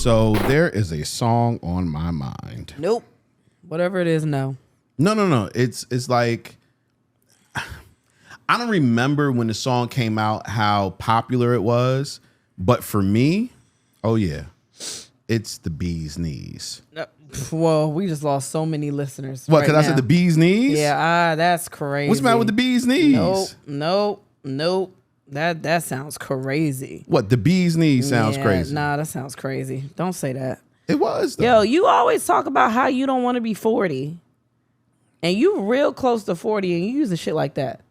So there is a song on my mind. Nope. Whatever it is, no. No. It's like I don't remember when the song came out how popular it was, but for me, oh yeah, it's the Bee's Knees. Well, we just lost so many listeners. What? Because I said the Bee's Knees? Yeah, that's crazy. What's the matter with the Bee's Knees? Nope. That sounds crazy. What? The Bee's Knees sounds crazy. Nah, that sounds crazy. Don't say that. It was, though. Yo, you always talk about how you don't want to be 40. And you real close to 40 and you use the shit like that.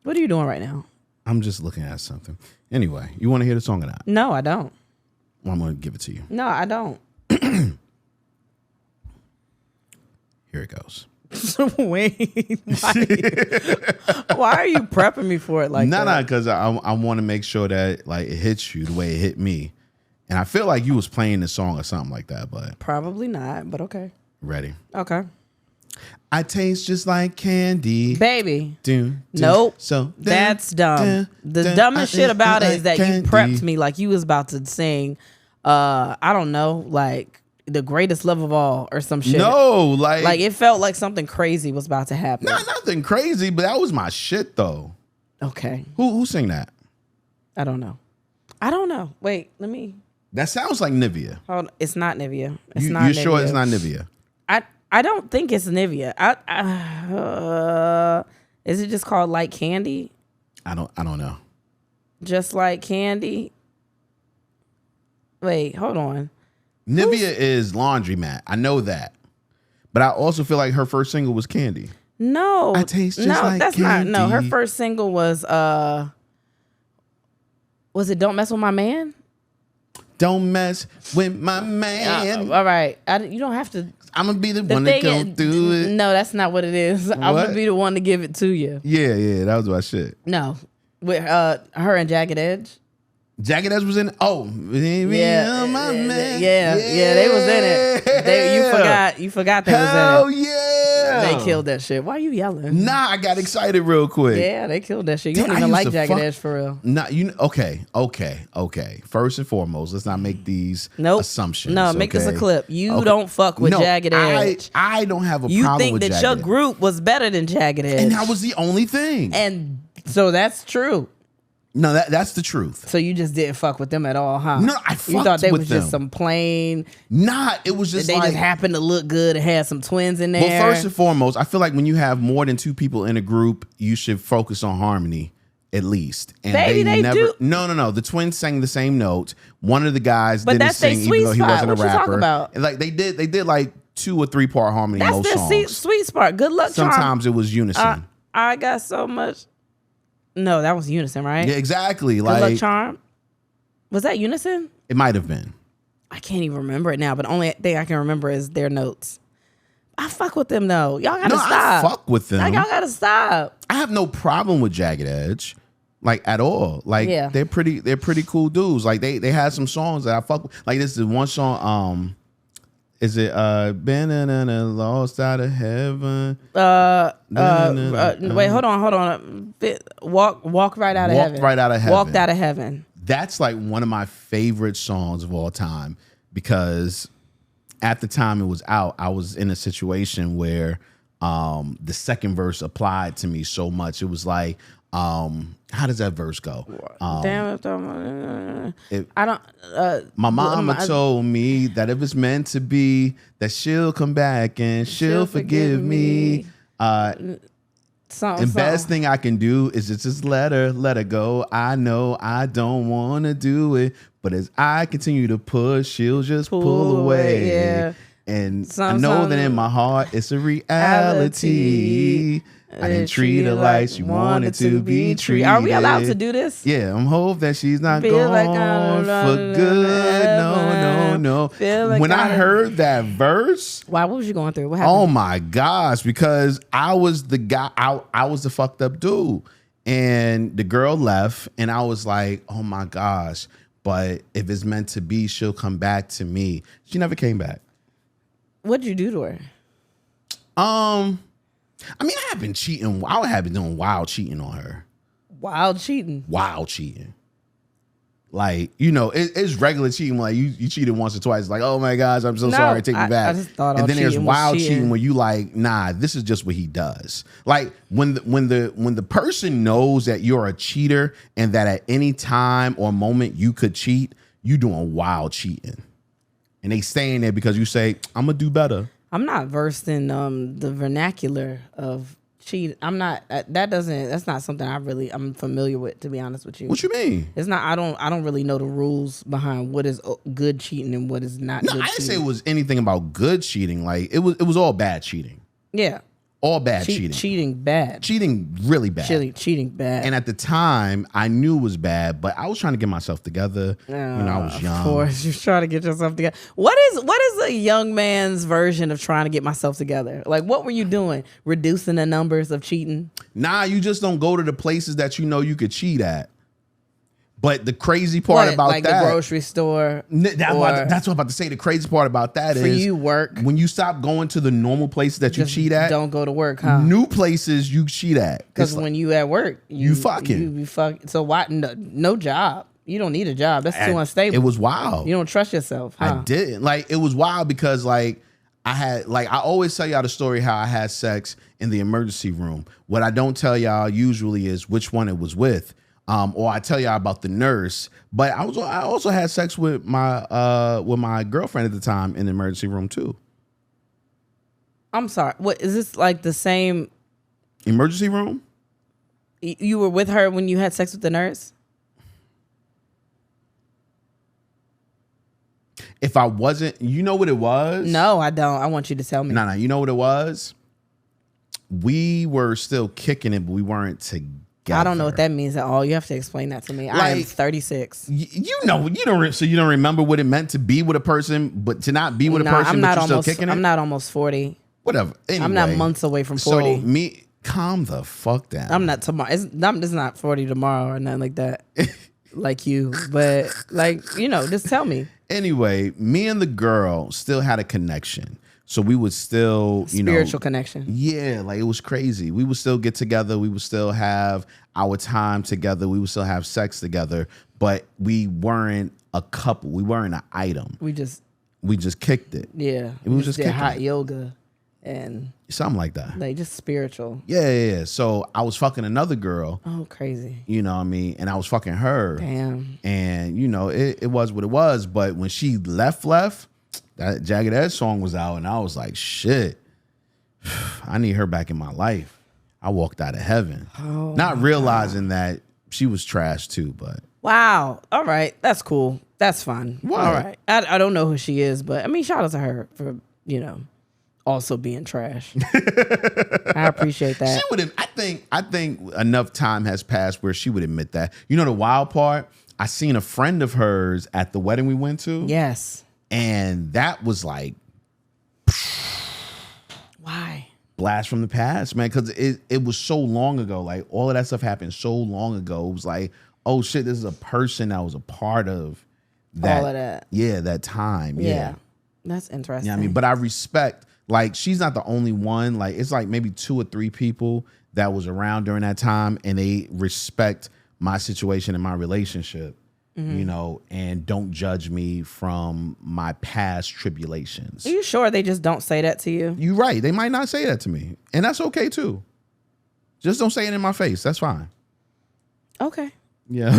What are you doing right now? I'm just looking at something. Anyway, you want to hear the song or not? No, I don't. Well, I'm going to give it to you. No, I don't. Here it goes. Wait, why are you prepping me for it like that? No, because I want to make sure that like it hits you the way it hit me. And I feel like you was playing the song or something like that, but probably not, but okay. Ready? Okay. I taste just like candy. Baby. Do, nope. So that's dumb. The dumbest shit about it is that you prepped me like you was about to sing, I don't know, like The Greatest Love of All or some shit. No, like it felt like something crazy was about to happen. Not nothing crazy, but that was my shit though. Okay. Who sang that? I don't know. Wait, let me. That sounds like Nivea. Hold on. It's not Nivea. You're Nivea. Sure it's not Nivea? I don't think it's Nivea. Is it just called Like Candy? I don't know. Just Like Candy. Wait, hold on. Nivea is Laundromat. I know that. But I also feel like her first single was Candy. No. I taste just like that's candy. not. No, her first single was it Don't Mess With My Man? Don't mess with my man. All right. You don't have to. I'm going to be the one to go through it. No, that's not what it is. I'm going to be the one to give it to you. Yeah, that was my shit. No. With her and Jagged Edge. Jagged Edge was in it? Oh, baby, yeah, my man. Yeah, they was in it. You forgot they was in it. Hell yeah. They killed that shit. Why are you yelling? Nah, I got excited real quick. Yeah, they killed that shit. You don't even like Jagged Edge for real. Nah, okay. First and foremost, let's not make these assumptions. No, make this a clip. You don't fuck with Jagged Edge. I don't have a problem with Jagged Edge. You think that your group was better than Jagged Edge. And that was the only thing. And so that's true. No, that's the truth. So you just didn't fuck with them at all, huh? No, I fucked with them. You thought they was just some plain... Nah, it was just they just happened to look good and had some twins in there. Well, first and foremost, I feel like when you have more than two people in a group, you should focus on harmony at least. And Baby, they never do. No. The twins sang the same note. One of the guys didn't sing even though he wasn't a rapper. What you talking about? And like they did like 2 or 3 part harmony in most songs. That's the sweet spot. Good luck, Charm. Sometimes it was unison. I got so much... No, that was unison, right? Yeah, exactly. Good Luck Charm. Was that unison? It might have been. I can't even remember it now, but the only thing I can remember is their notes. I fuck with them though. Y'all gotta stop. I fuck with them. Like, y'all gotta stop. I have no problem with Jagged Edge. Like at all. Like they're pretty cool dudes. Like they had some songs that I fuck with. Like this is one song, is it been lost out of heaven? Wait, hold on. Walk right out of heaven. Walk right out of heaven. Walked out of heaven. That's like one of my favorite songs of all time because at the time it was out, I was in a situation where the second verse applied to me so much. It was like, how does that verse go? Damn it, I don't. My mama told me that if it's meant to be, that she'll come back and she'll forgive me. Best thing I can do is just let her go. I know I don't want to do it, but as I continue to push, she'll just pull away. Yeah. And I know that in my heart, it's a reality. I didn't treat her like she wanted to be treated. Are we allowed to do this? Yeah, I'm hope that she's not gone for good. No. When I heard that verse, why? What was you going through? What happened? Oh my gosh, because I was the guy. I was the fucked up dude, and the girl left, and I was like, oh my gosh. But if it's meant to be, she'll come back to me. She never came back. What'd you do to her? I mean, I have been cheating. I have been doing wild cheating on her. Wild cheating? Wild cheating. Like, it's regular cheating. Like you cheated once or twice. Like, oh my gosh, I'm so sorry. Take me back. I just thought and then there's wild cheating cheating where you like, nah, this is just what he does. Like when the person knows that you're a cheater and that at any time or moment you could cheat, you doing wild cheating. And they staying there because you say, I'm gonna do better. I'm not versed in the vernacular of cheat. I'm not. That's not something I'm familiar with, to be honest with you. What you mean? It's not. I don't really know the rules behind what is good cheating and what is not. No, good I didn't cheating. say it was anything about good cheating. Like it was all bad cheating. Yeah. All bad cheating. Cheating bad. Cheating really bad. Cheating bad. And at the time, I knew it was bad, but I was trying to get myself together. I was young. Of course, you're trying to get yourself together. What is a young man's version of trying to get myself together? Like, what were you doing? Reducing the numbers of cheating? Nah, you just don't go to the places that you know you could cheat at. But the crazy part about like that, the grocery store. That's what I'm about to say. The crazy part about that for is you work. When you stop going to the normal places that you cheat at, don't go to work, huh? New places you cheat at. Because when you at work, you fucking. You fucking. So why? No job. You don't need a job. That's too unstable. It was wild. You don't trust yourself, huh? I didn't. Like, it was wild because like I always tell y'all the story how I had sex in the emergency room. What I don't tell y'all usually is which one it was with. Or I tell y'all about the nurse, but I also had sex with my girlfriend at the time in the emergency room too. I'm sorry. What is this, like the same emergency room? You were with her when you had sex with the nurse? If I wasn't, you know what it was? No, I don't. I want you to tell me. No, you know what it was? We were still kicking it, but we weren't together. I don't know what that means at all. You have to explain that to me. I am 36. You don't remember what it meant to be with a person, but to not be with a person, but you're still kicking it? I'm not almost 40. Whatever. Anyway, I'm not months away from 40. So calm the fuck down. I'm not tomorrow. It's not 40 tomorrow or nothing like that. Like you. But like, just tell me. Anyway, me and the girl still had a connection. So we would still, spiritual connection. Yeah, like it was crazy. We would still get together. We would still have our time together. We would still have sex together. But we weren't a couple. We weren't an item. We just kicked it. Yeah. We just did hot yoga and something like that. Like just spiritual. Yeah. So I was fucking another girl. Oh, crazy. You know what I mean? And I was fucking her. Damn. And it was what it was. But when she left. That Jagged Edge song was out, and I was like, shit, I need her back in my life. I walked out of heaven. Oh, not realizing that she was trash too, but. Wow. All right. That's cool. That's fun. What? All right. I don't know who she is, but I mean, shout out to her for, also being trash. I appreciate that. She would have, I think enough time has passed where she would admit that. You know the wild part? I seen a friend of hers at the wedding we went to. Yes. And that was like, why? Blast from the past, man. Because it was so long ago. Like all of that stuff happened so long ago. It was like, oh shit, this is a person that was a part of that. All of that. Yeah, that time. Yeah. That's interesting. Yeah, I mean, but I respect. Like she's not the only one. Like it's like maybe 2 or 3 people that was around during that time, and they respect my situation and my relationship. Mm-hmm. And don't judge me from my past tribulations. Are you sure they just don't say that to you? You're right. They might not say that to me. And that's okay too. Just don't say it in my face. That's fine. Okay. Yeah.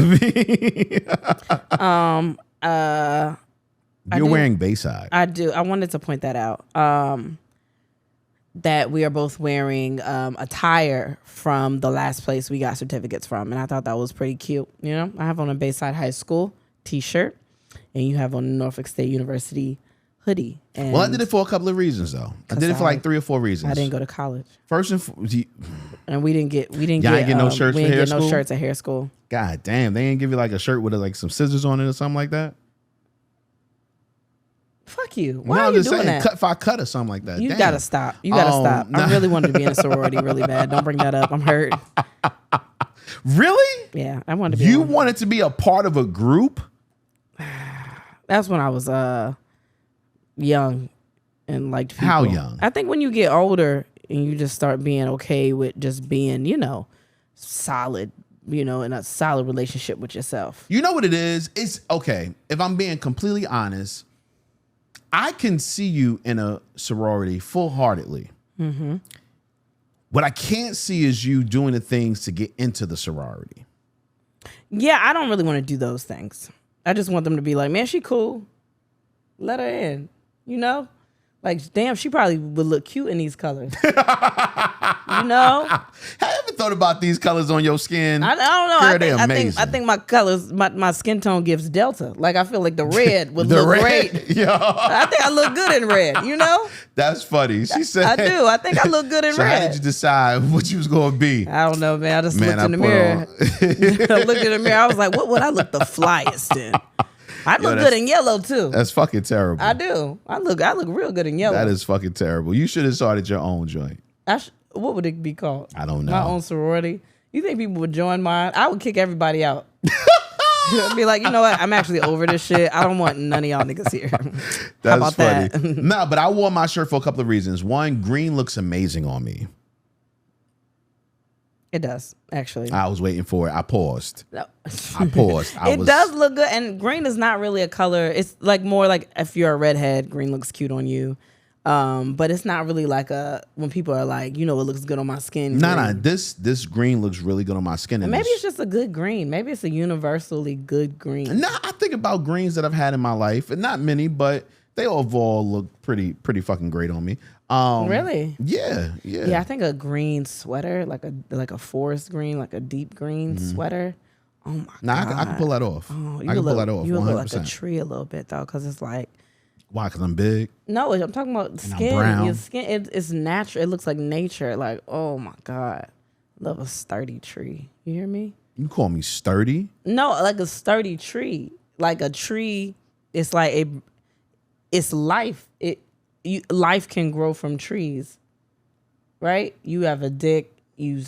You're wearing Bayside. I do. I wanted to point that out. That we are both wearing attire from the last place we got certificates from. And I thought that was pretty cute. I have on a Bayside High School t-shirt, and you have on a Norfolk State University hoodie. And well, I did it for a couple of reasons, though. I did it for like 3 or 4 reasons. I didn't go to college. First and we didn't get no shirts we for didn't hair get school? no shirts at hair school. God damn, they didn't give you like a shirt with like some scissors on it or something like that? Fuck you. Why are you doing that? If I cut or something like that. You gotta stop. Stop. No. I really wanted to be in a sorority really bad. Don't bring that up. I'm hurt. Really? Yeah, I wanted to be. You wanted to be a part of a group? That's when I was young and liked people. How young? I think when you get older and you just start being okay with just being, solid in a solid relationship with yourself. You know what it is? It's okay. If I'm being completely honest, I can see you in a sorority full-heartedly. Mm-hmm. What I can't see is you doing the things to get into the sorority. Yeah, I don't really want to do those things. I just want them to be like, man, she cool. Let her in. Like, damn, she probably would look cute in these colors. Have you ever thought about these colors on your skin? I don't know. Girl, they're amazing. I think my colors, my skin tone gives Delta. Like, I feel like the red would look great. Yo. I think I look good in red, That's funny. She said. I do. I think I look good in red. How did you decide what you was going to be? I don't know, man. I just looked in the mirror. I looked in the mirror. I was like, what would I look the flyest in? I look good in yellow too. That's fucking terrible. I do. I look real good in yellow. That is fucking terrible. You should have started your own joint. What would it be called? I don't know. My own sorority. You think people would join mine? I would kick everybody out. Be like, you know what? I'm actually over this shit. I don't want none of y'all niggas here. How about funny. that? No, but I wore my shirt for a couple of reasons. One, green looks amazing on me. It does, actually. I was waiting for it. I paused. No. I paused. It does look good. And green is not really a color. It's like more like if you're a redhead, green looks cute on you. But it's not really like when people are like, it looks good on my skin. Nah. This green looks really good on my skin. And maybe it's just a good green. Maybe it's a universally good green. Nah, I think about greens that I've had in my life, and not many, but they overall look pretty fucking great on me. Really? Yeah. Yeah, I think a green sweater, like a forest green, like a deep green sweater. Oh my god! I can pull that off. Oh, I can pull that off. You 100%. look like a tree a little bit though, because it's like. Why? Because I'm big? No, I'm talking about skin. Your skin, it's natural. It looks like nature. Like, oh my god, love a sturdy tree. You hear me? You call me sturdy? No, like a sturdy tree. Like a tree. It's like it's life. Life can grow from trees, right? You have a dick. The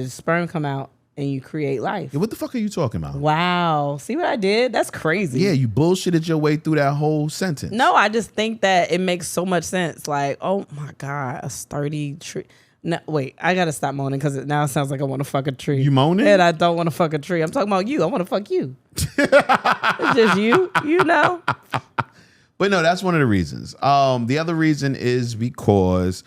sperm come out. And you create life. Yeah, what the fuck are you talking about? Wow. See what I did? That's crazy. Yeah, you bullshitted your way through that whole sentence. No, I just think that it makes so much sense. Like, oh my God, a sturdy tree. No, wait, I got to stop moaning because now it sounds like I want to fuck a tree. You moaning? And I don't want to fuck a tree. I'm talking about you. I want to fuck you. It's just you, But no, that's one of the reasons. The other reason is because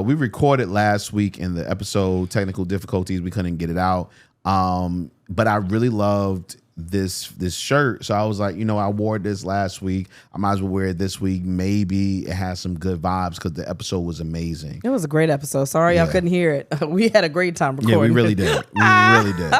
we recorded last week in the episode, technical difficulties. We couldn't get it out. But I really loved this shirt. So I was like, I wore this last week. I might as well wear it this week. Maybe it has some good vibes because the episode was amazing. It was a great episode. Sorry y'all couldn't hear it. We had a great time recording. Yeah, we really did. We really did.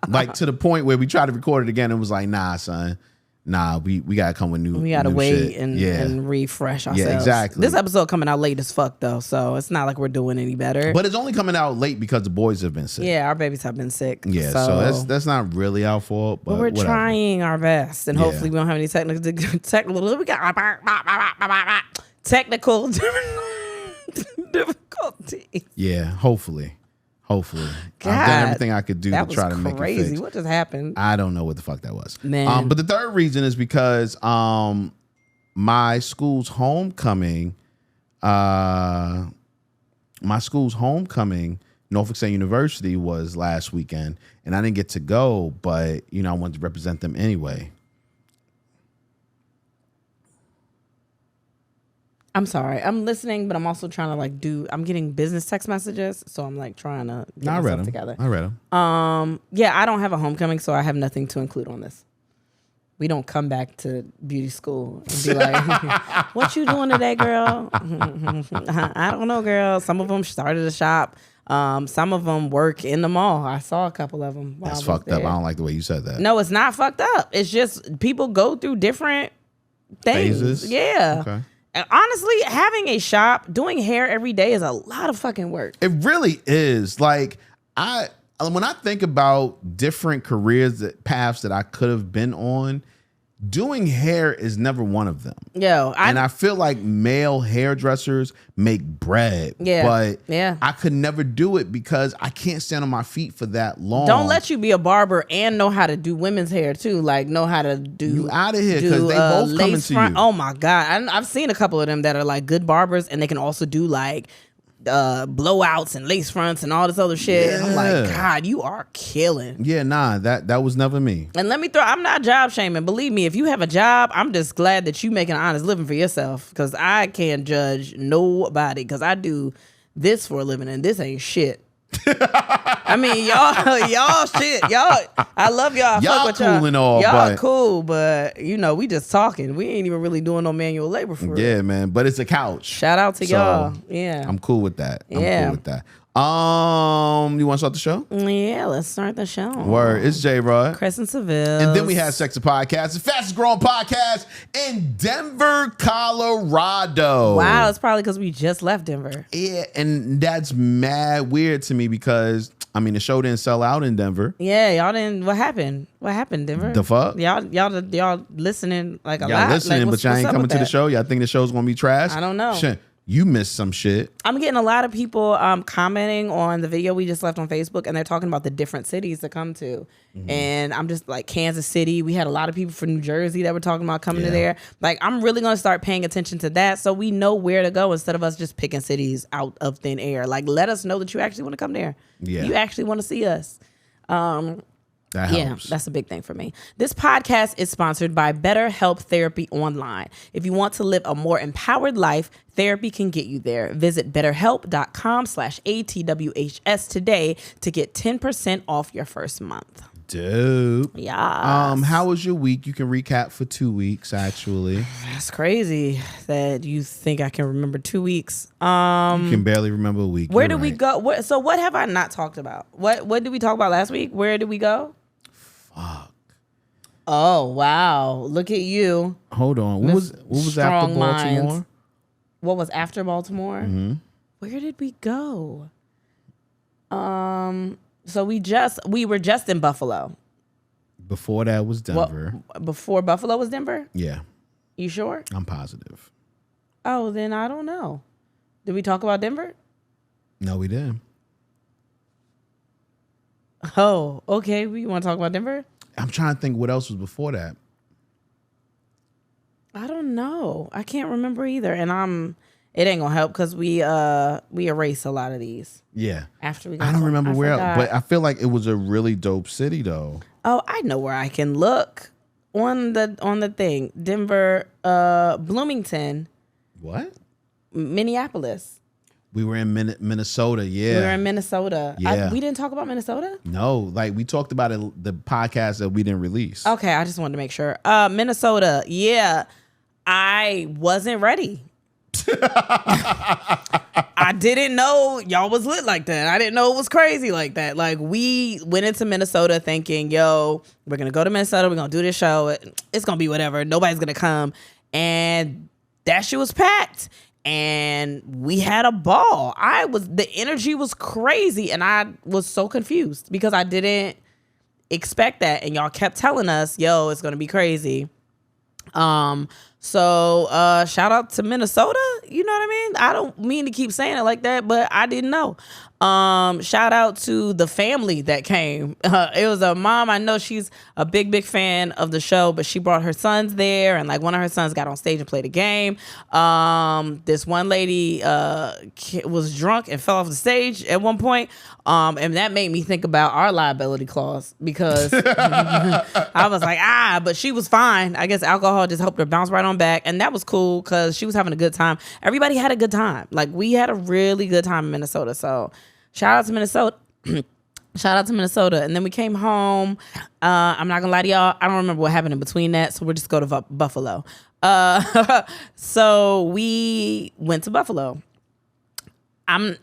Like to the point where we tried to record it again. It was like, nah, son. Nah, we gotta come with new. We gotta wait shit. and refresh ourselves. Yeah, exactly. This episode coming out late as fuck though, so it's not like we're doing any better. But it's only coming out late because the boys have been sick. Yeah, our babies have been sick. Yeah, so that's not really our fault. But we're whatever. Trying our best, and hopefully we don't have any technical. We got technical difficulties. Yeah, hopefully. God, I've done everything I could do to try to make it fix. What just happened? I don't know what the fuck that was. Man. But the third reason is because my school's homecoming, Norfolk State University was last weekend, and I didn't get to go, but I wanted to represent them anyway. I'm sorry. I'm listening, but I'm also trying to I'm getting business text messages, so I'm trying to get myself together. I read them. Yeah, I don't have a homecoming, so I have nothing to include on this. We don't come back to beauty school and be like, "What you doing today, girl?" I don't know, girl. Some of them started a shop. Some of them work in the mall. I saw a couple of them. That's fucked up. I don't like the way you said that. No, it's not fucked up. It's just people go through different things. Phases? Yeah. Okay. And honestly, having a shop, doing hair every day is a lot of fucking work. It really is. Like when I think about different paths that I could have been on, doing hair is never one of them. And I feel like male hairdressers make bread. Yeah. But I could never do it because I can't stand on my feet for that long. Don't let you be a barber and know how to do women's hair too. Like know how to do. You out of here because they both coming to you. Oh my God. I've seen a couple of them that are like good barbers and they can also do like blowouts and lace fronts and all this other shit. Yeah. And I'm like, God, you are killing. Yeah, nah, that was never me. And I'm not job shaming. Believe me, if you have a job, I'm just glad that you making an honest living for yourself, because I can't judge nobody, because I do this for a living and this ain't shit. I mean, y'all shit. I love y'all. I fuck with cool and all, y'all cool, but we just talking. We ain't even really doing no manual labor for real. Yeah, man. But it's a couch. Shout out to y'all. Yeah. I'm cool with that. Yeah. I'm cool with that. You want to start the show? Yeah, let's start the show. Word. It's J-Rod. Kristen Sivills. And then we have Sex the Podcast, the fastest growing podcast in Denver, Colorado. Wow, it's probably because we just left Denver. Yeah, and that's mad weird to me because, I mean, the show didn't sell out in Denver. Yeah, y'all didn't. What happened? What happened, Denver? The fuck? Y'all listening like a lot? Y'all listening, like, but y'all ain't coming to the show? Y'all think the show's going to be trash? I don't know. Shit. You missed some shit. I'm getting a lot of people commenting on the video we just left on Facebook, and they're talking about the different cities to come to. Mm-hmm. And I'm just like, Kansas City. We had a lot of people from New Jersey that were talking about coming to there. Like, I'm really going to start paying attention to that so we know where to go instead of us just picking cities out of thin air. Like, let us know that you actually want to come there. Yeah. You actually want to see us. That helps. Yeah, that's a big thing for me. This podcast is sponsored by BetterHelp Therapy Online. If you want to live a more empowered life, therapy can get you there. Visit betterhelp.com/ATWHS today to get 10% off your first month. Dope. Yeah. How was your week? You can recap for 2 weeks, actually. That's crazy that you think I can remember 2 weeks. You can barely remember a week. Where did we go? So what have I not talked about? What did we talk about last week? Where did we go? Fuck. Oh, wow. Look at you. Hold on. What was after Baltimore? Minds. What was after Baltimore? Mm-hmm. Where did we go? So we were just in Buffalo. Before that was Denver. Before Buffalo was Denver? Yeah. You sure? I'm positive. Oh, then I don't know. Did we talk about Denver? No, we didn't. Oh, okay. We want to talk about Denver? I'm trying to think what else was before that. I don't know. I can't remember either. And it ain't gonna help because we erase a lot of these. Yeah. After we I don't remember where else, but I feel like it was a really dope city though. Oh, I know where I can look on the thing. Denver, Bloomington. What? Minneapolis. We were in Minnesota, yeah. We were in Minnesota. Yeah. We didn't talk about Minnesota? No, like we talked about it, the podcast that we didn't release. Okay, I just wanted to make sure. Minnesota, yeah. I wasn't ready. I didn't know y'all was lit like that. I didn't know it was crazy like that. Like, we went into Minnesota thinking, yo, we're going to go to Minnesota. We're going to do this show. It's going to be whatever. Nobody's going to come. And that shit was packed. And we had a ball. The energy was crazy. And I was so confused because I didn't expect that. And y'all kept telling us, yo, it's going to be crazy. So shout out to Minnesota. You know what I mean? I don't mean to keep saying it like that, but I didn't know. Shout out to the family that came. It was a mom. I know she's a big fan of the show, but she brought her sons there, and like one of her sons got on stage and played a game. This one lady was drunk and fell off the stage at one point. And that made me think about our liability clause because I was like, but she was fine. I guess alcohol just helped her bounce right on back. And that was cool because she was having a good time. Everybody had a good time. Like, we had a really good time in Minnesota. So shout out to Minnesota. Shout out to Minnesota. And then we came home. I'm not gonna lie to y'all, I don't remember what happened in between that. So we'll just go to Buffalo. So we went to Buffalo. I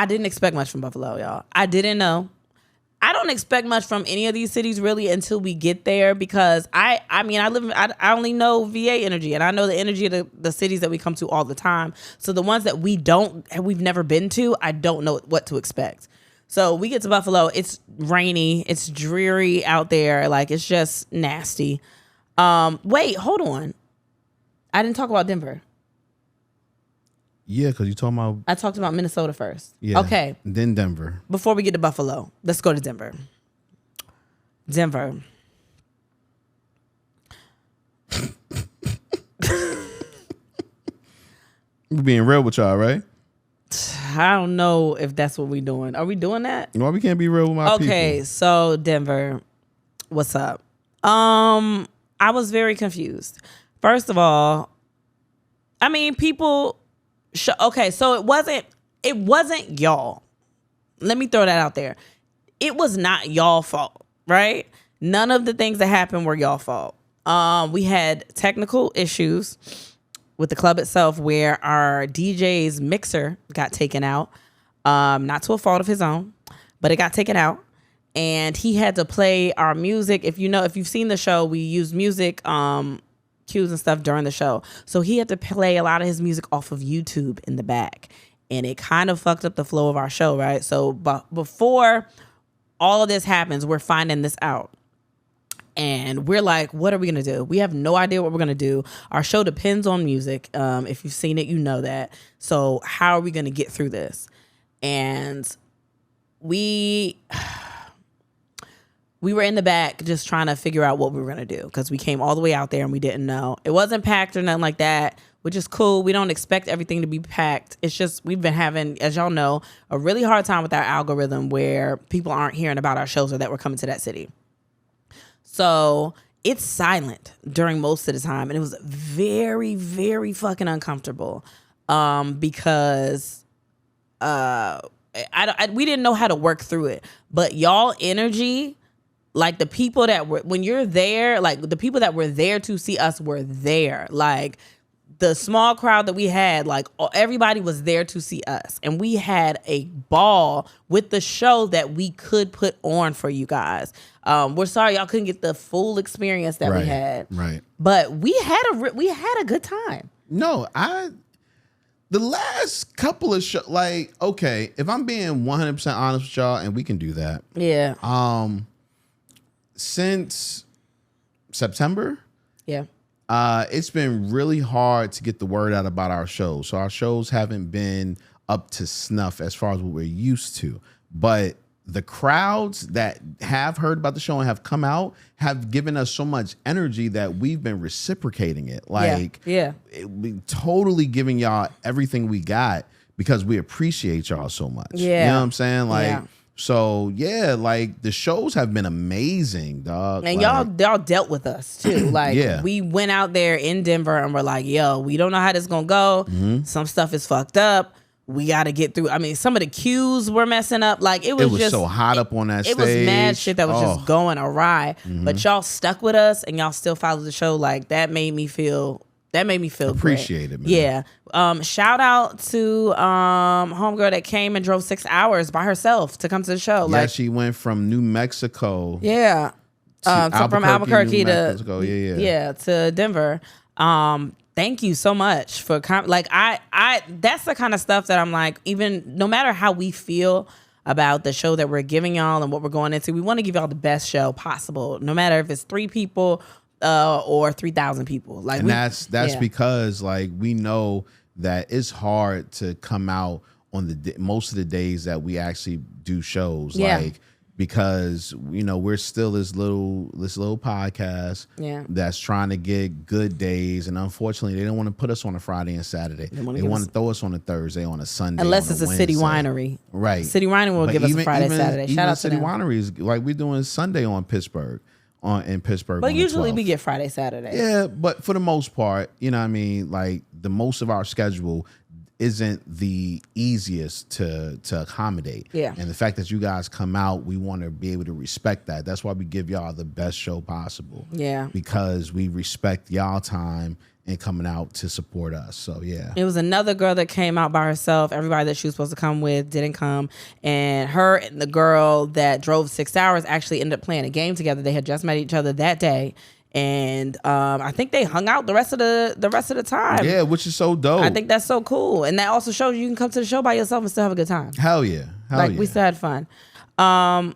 didn't expect much from Buffalo, y'all. I didn't know. I don't expect much from any of these cities really until we get there because I only know VA energy and I know the energy of the cities that we come to all the time. So the ones that we've never been to, I don't know what to expect. So we get to Buffalo. It's rainy. It's dreary out there. Like, it's just nasty. Wait, hold on. I didn't talk about Denver. Yeah, because you talking about... I talked about Minnesota first. Yeah. Okay. Then Denver. Before we get to Buffalo, let's go to Denver. Denver. We're being real with y'all, right? I don't know if that's what we're doing. Are we doing that? Well, we can't be real with my people. Okay, so Denver, what's up? I was very confused. First of all, I mean, people. Okay, so it wasn't y'all. Let me throw that out there. It was not y'all fault, right? None of the things that happened were y'all fault. We had technical issues with the club itself where our DJ's mixer got taken out. Not to a fault of his own, but it got taken out. And he had to play our music. If you've seen the show, we use music cues and stuff during the show. So he had to play a lot of his music off of YouTube in the back. And it kind of fucked up the flow of our show, right? So before all of this happens, we're finding this out. And we're like, what are we going to do? We have no idea what we're going to do. Our show depends on music. If you've seen it, you know that. So how are we going to get through this? And we were in the back just trying to figure out what we were going to do because we came all the way out there and we didn't know. It wasn't packed or nothing like that, which is cool. We don't expect everything to be packed. It's just we've been having, as y'all know, a really hard time with our algorithm where people aren't hearing about our shows or that we're coming to that city. So it's silent during most of the time. And it was very, very fucking uncomfortable because we didn't know how to work through it. But y'all energy, like the people that were, when you're there, like the people that were there to see us were there. Like the small crowd that we had, like everybody was there to see us. And we had a ball with the show that we could put on for you guys. We're sorry y'all couldn't get the full experience that we had. Right. But we had a good time. No, the last couple of shows, like, okay, if I'm being 100% honest with y'all, and we can do that. Yeah. Since September. Yeah. It's been really hard to get the word out about our shows. So our shows haven't been up to snuff as far as what we're used to. But the crowds that have heard about the show and have come out have given us so much energy that we've been reciprocating it. Like, we totally giving y'all everything we got because we appreciate y'all so much. Yeah. You know what I'm saying? Like, so yeah, like the shows have been amazing, dog. And like, y'all dealt with us too. Like we went out there in Denver and we're like, yo, we don't know how this is gonna go. Mm-hmm. Some stuff is fucked up. We got to get through. I mean, some of the cues were messing up. Like it was just so hot up on that stage. It was mad shit that was just going awry. Mm-hmm. But y'all stuck with us and y'all still followed the show. Like that made me feel appreciate great. It, man. Yeah. Shout out to homegirl that came and drove 6 hours by herself to come to the show. Yeah, she went from New Mexico. Yeah. From Albuquerque to Denver. Thank you so much for I that's the kind of stuff that I'm like, even no matter how we feel about the show that we're giving y'all and what we're going into, we want to give y'all the best show possible, no matter if it's 3 people or 3,000 people. Like, and that's because like we know that it's hard to come out on most of the days that we actually do shows. Yeah. Like, because we're still this little podcast that's trying to get good days, and unfortunately they don't want to put us on a Friday and Saturday. They want to throw us on a Thursday, on a Sunday, unless it's a Wednesday. City Winery. Right, City Winery will give us a Friday, Saturday. Shout out to City them. Wineries, like we're doing Sunday in Pittsburgh. But usually we get Friday, Saturday. Yeah, but for the most part, you know what I mean, like the most of our schedule isn't the easiest to accommodate. Yeah. And the fact that you guys come out, we want to be able to respect that. That's why we give y'all the best show possible. Yeah. Because we respect y'all time and coming out to support us. So yeah. It was another girl that came out by herself. Everybody that she was supposed to come with didn't come. And her and the girl that drove 6 hours actually ended up playing a game together. They had just met each other that day. And I think they hung out the rest of the time. Yeah, which is so dope. I think that's so cool. And that also shows you can come to the show by yourself and still have a good time. Hell yeah. We still had fun.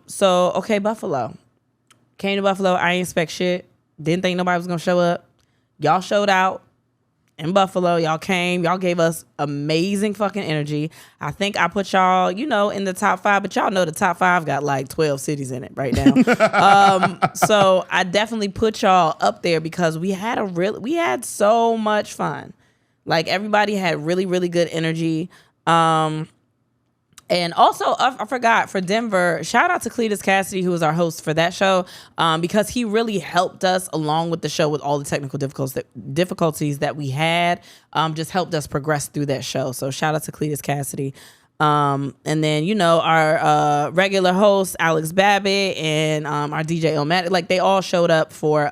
So, okay, Buffalo. Came to Buffalo. I ain't expect shit. Didn't think nobody was going to show up. Y'all showed out in Buffalo. Y'all came. Y'all gave us amazing fucking energy. I think I put y'all, in the top 5, but y'all know the top 5 got like 12 cities in it right now. So I definitely put y'all up there because we had so much fun. Like everybody had really, really good energy. And also, I forgot, for Denver, shout out to Cletus Cassidy, who was our host for that show, because he really helped us along with the show with all the technical difficulties that we had, just helped us progress through that show. So shout out to Cletus Cassidy. And then, you know, our regular host, Alex Babbitt, and our DJ Ilmatic, like they all showed up for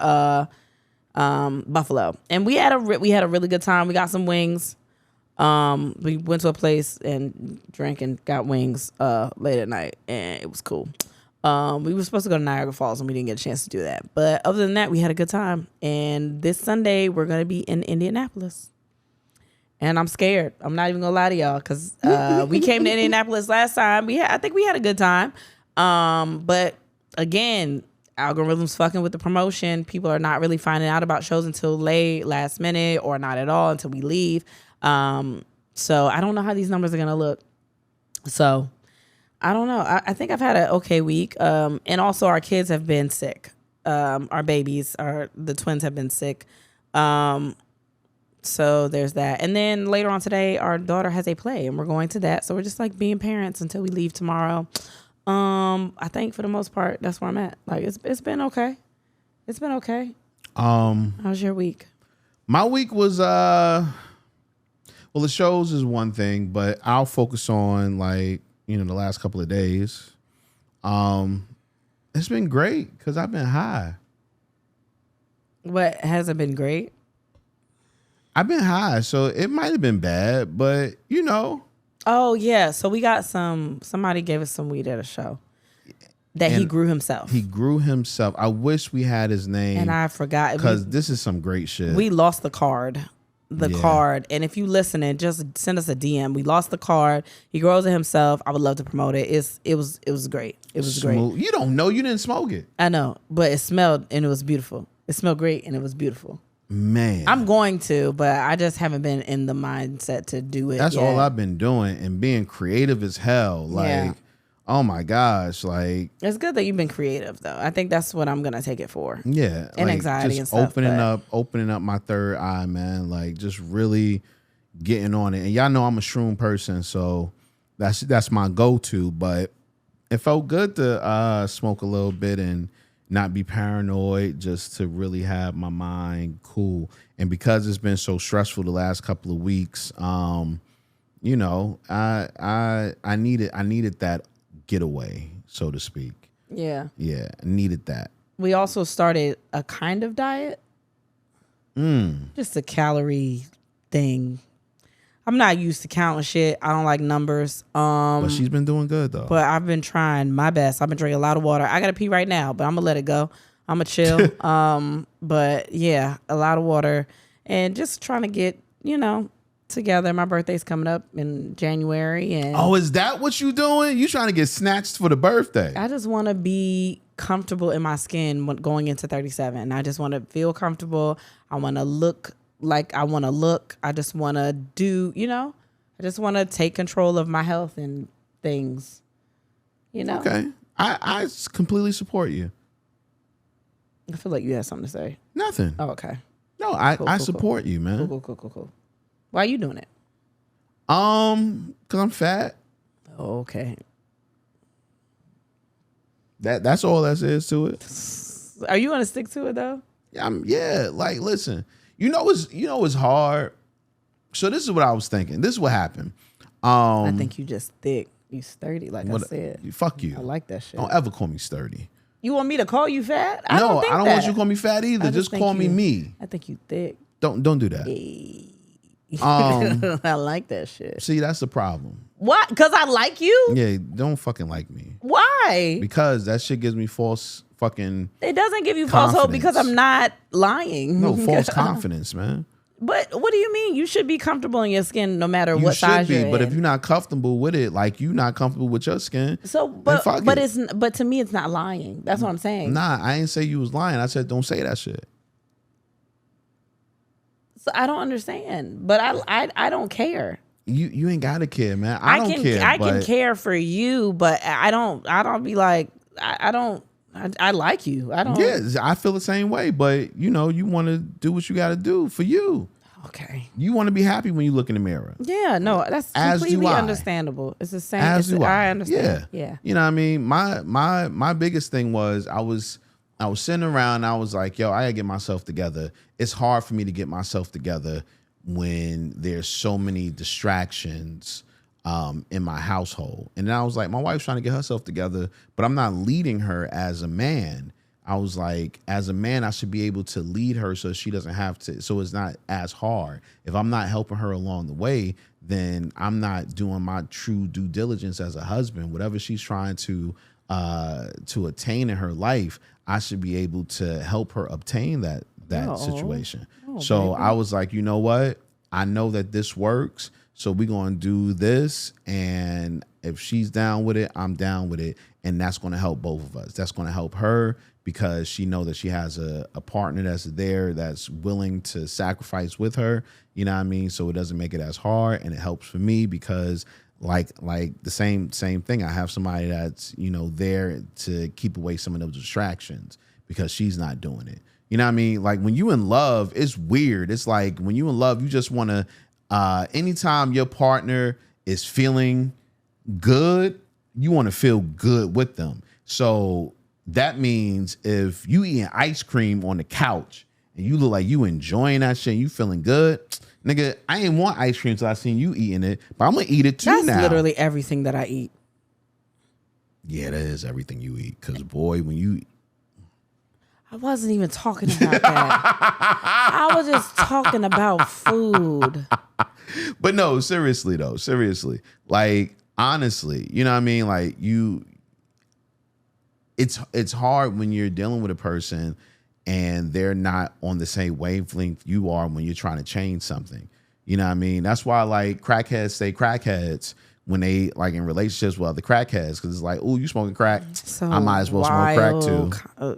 Buffalo. And we had a really good time. We got some wings. We went to a place and drank and got wings late at night, and it was cool. We were supposed to go to Niagara Falls, and we didn't get a chance to do that. But other than that, we had a good time. And this Sunday, we're going to be in Indianapolis. And I'm scared. I'm not even going to lie to y'all, because we came to Indianapolis last time. I think we had a good time. But again, algorithms fucking with the promotion. People are not really finding out about shows until last minute, or not at all until we leave. So I don't know how these numbers are going to look. So I don't know. I think I've had an okay week. And also our kids have been sick. Our babies, the twins have been sick. So there's that. And then later on today, our daughter has a play, and we're going to that. So we're just like being parents until we leave tomorrow. I think for the most part, that's where I'm at. Like it's been okay. It's been okay. How's your week? My week was well, the shows is one thing, but I'll focus on, like, you know, the last couple of days. It's been great because I've been high. What hasn't been great? I've been high, so it might have been bad, but you know. Oh yeah, so we got somebody gave us some weed at a show that he grew himself. He grew himself. I wish we had his name. And I forgot. Because this is some great shit. We lost the card. Card. And if you listening, just send us a DM. We lost the card. He grows it himself. I would love to promote it. It was great. It was smooth. great. You don't know. You didn't smoke it. I know, but it smelled and it was beautiful. It smelled great and it was beautiful. Man, I'm going to, but I just haven't been in the mindset to do it. That's yet. all I've been doing, and being creative as hell. Like, oh my gosh, like, it's good that you've been creative though. I think that's what I'm gonna take it for. Yeah, and like, anxiety just and stuff. opening up my third eye, man. Like, just really getting on it. And y'all know I'm a shroom person, so that's my go-to. But it felt good to smoke a little bit and not be paranoid, just to really have my mind cool. And because it's been so stressful the last couple of weeks, you know, I needed that getaway, so to speak. Yeah. Yeah, I needed that. We also started a kind of diet. Just a calorie thing. I'm not used to counting shit. I don't like numbers. But she's been doing good though. But I've been trying my best. I've been drinking a lot of water. I gotta pee right now, but I'm gonna let it go. I'm gonna chill. But yeah, a lot of water and just trying to get, you know, together. My birthday's coming up in January, and is that what you doing? You trying to get snatched for the birthday? I just want to be comfortable in my skin going into 37. I just want to feel comfortable. I want to look like I want to look. I just want to do, you know, I just want to take control of my health and things, you know. Okay. I completely support you. I feel like you had something to say. Nothing. Oh, okay. No, I support you, man. Cool. Why are you doing it? Because I'm fat. Oh, okay. That's all that is to it. Are you gonna stick to it though? Yeah. Like, listen. You know it's hard. So this is what I was thinking. This is what happened. I think you just thick. You sturdy, like I said. Fuck you. I like that shit. Don't ever call me sturdy. You want me to call you fat? I don't want you to call me fat either. Just call me me. I think you thick. Don't do that. Hey. I like that shit. See, that's the problem. What? Because I like you? Yeah, don't fucking like me. Why? Because that shit gives me false fucking. It doesn't give you false hope because I'm not lying. No, false confidence, man. But what do you mean? You should be comfortable in your skin no matter what size you're in. But if you're not comfortable with it, like you're not comfortable with your skin. So, but to me, it's not lying. That's what I'm saying. Nah, I ain't say you was lying. I said don't say that shit. So I don't understand, but I don't care. You ain't gotta care, man. I don't care. I can care for you, but I don't be like I like you. I don't. Yeah, I feel the same way, but you know, you want to do what you got to do for you. Okay. You want to be happy when you look in the mirror. Yeah, no, that's completely understandable. It's the same. I understand. Yeah. You know what I mean? My biggest thing was I was sitting around and I was like, yo, I gotta get myself together. It's hard for me to get myself together when there's so many distractions in my household. And then I was like, my wife's trying to get herself together, but I'm not leading her as a man. I was like, as a man, I should be able to lead her so she doesn't have to, so it's not as hard. If I'm not helping her along the way, then I'm not doing my true due diligence as a husband. Whatever she's trying to attain in her life, I should be able to help her obtain that situation. So baby. I was like, you know what? I know that this works. So we're going to do this. And if she's down with it, I'm down with it. And that's going to help both of us. That's going to help her because she know that she has a partner that's there that's willing to sacrifice with her. You know what I mean? So it doesn't make it as hard. And it helps for me because like the same thing. I have somebody that's, you know, there to keep away some of those distractions because she's not doing it. You know what I mean? Like when you in love, it's weird. It's like when you in love, you just want to, anytime your partner is feeling good, you want to feel good with them. So that means if you eating ice cream on the couch and you look like you enjoying that shit, and you feeling good, nigga, I ain't want ice cream till I seen you eating it, but I'm gonna eat it too. That's now. That's literally everything that I eat. Yeah, that is everything you eat. Cause boy, when you, I wasn't even talking about that. I was just talking about food. But no, seriously, like honestly, you know what I mean? Like it's hard when you're dealing with a person and they're not on the same wavelength you are when you're trying to change something. You know what I mean? That's why like crackheads stay crackheads when they like in relationships with other crackheads because it's like, oh, you smoking crack? So I might as well smoke crack too.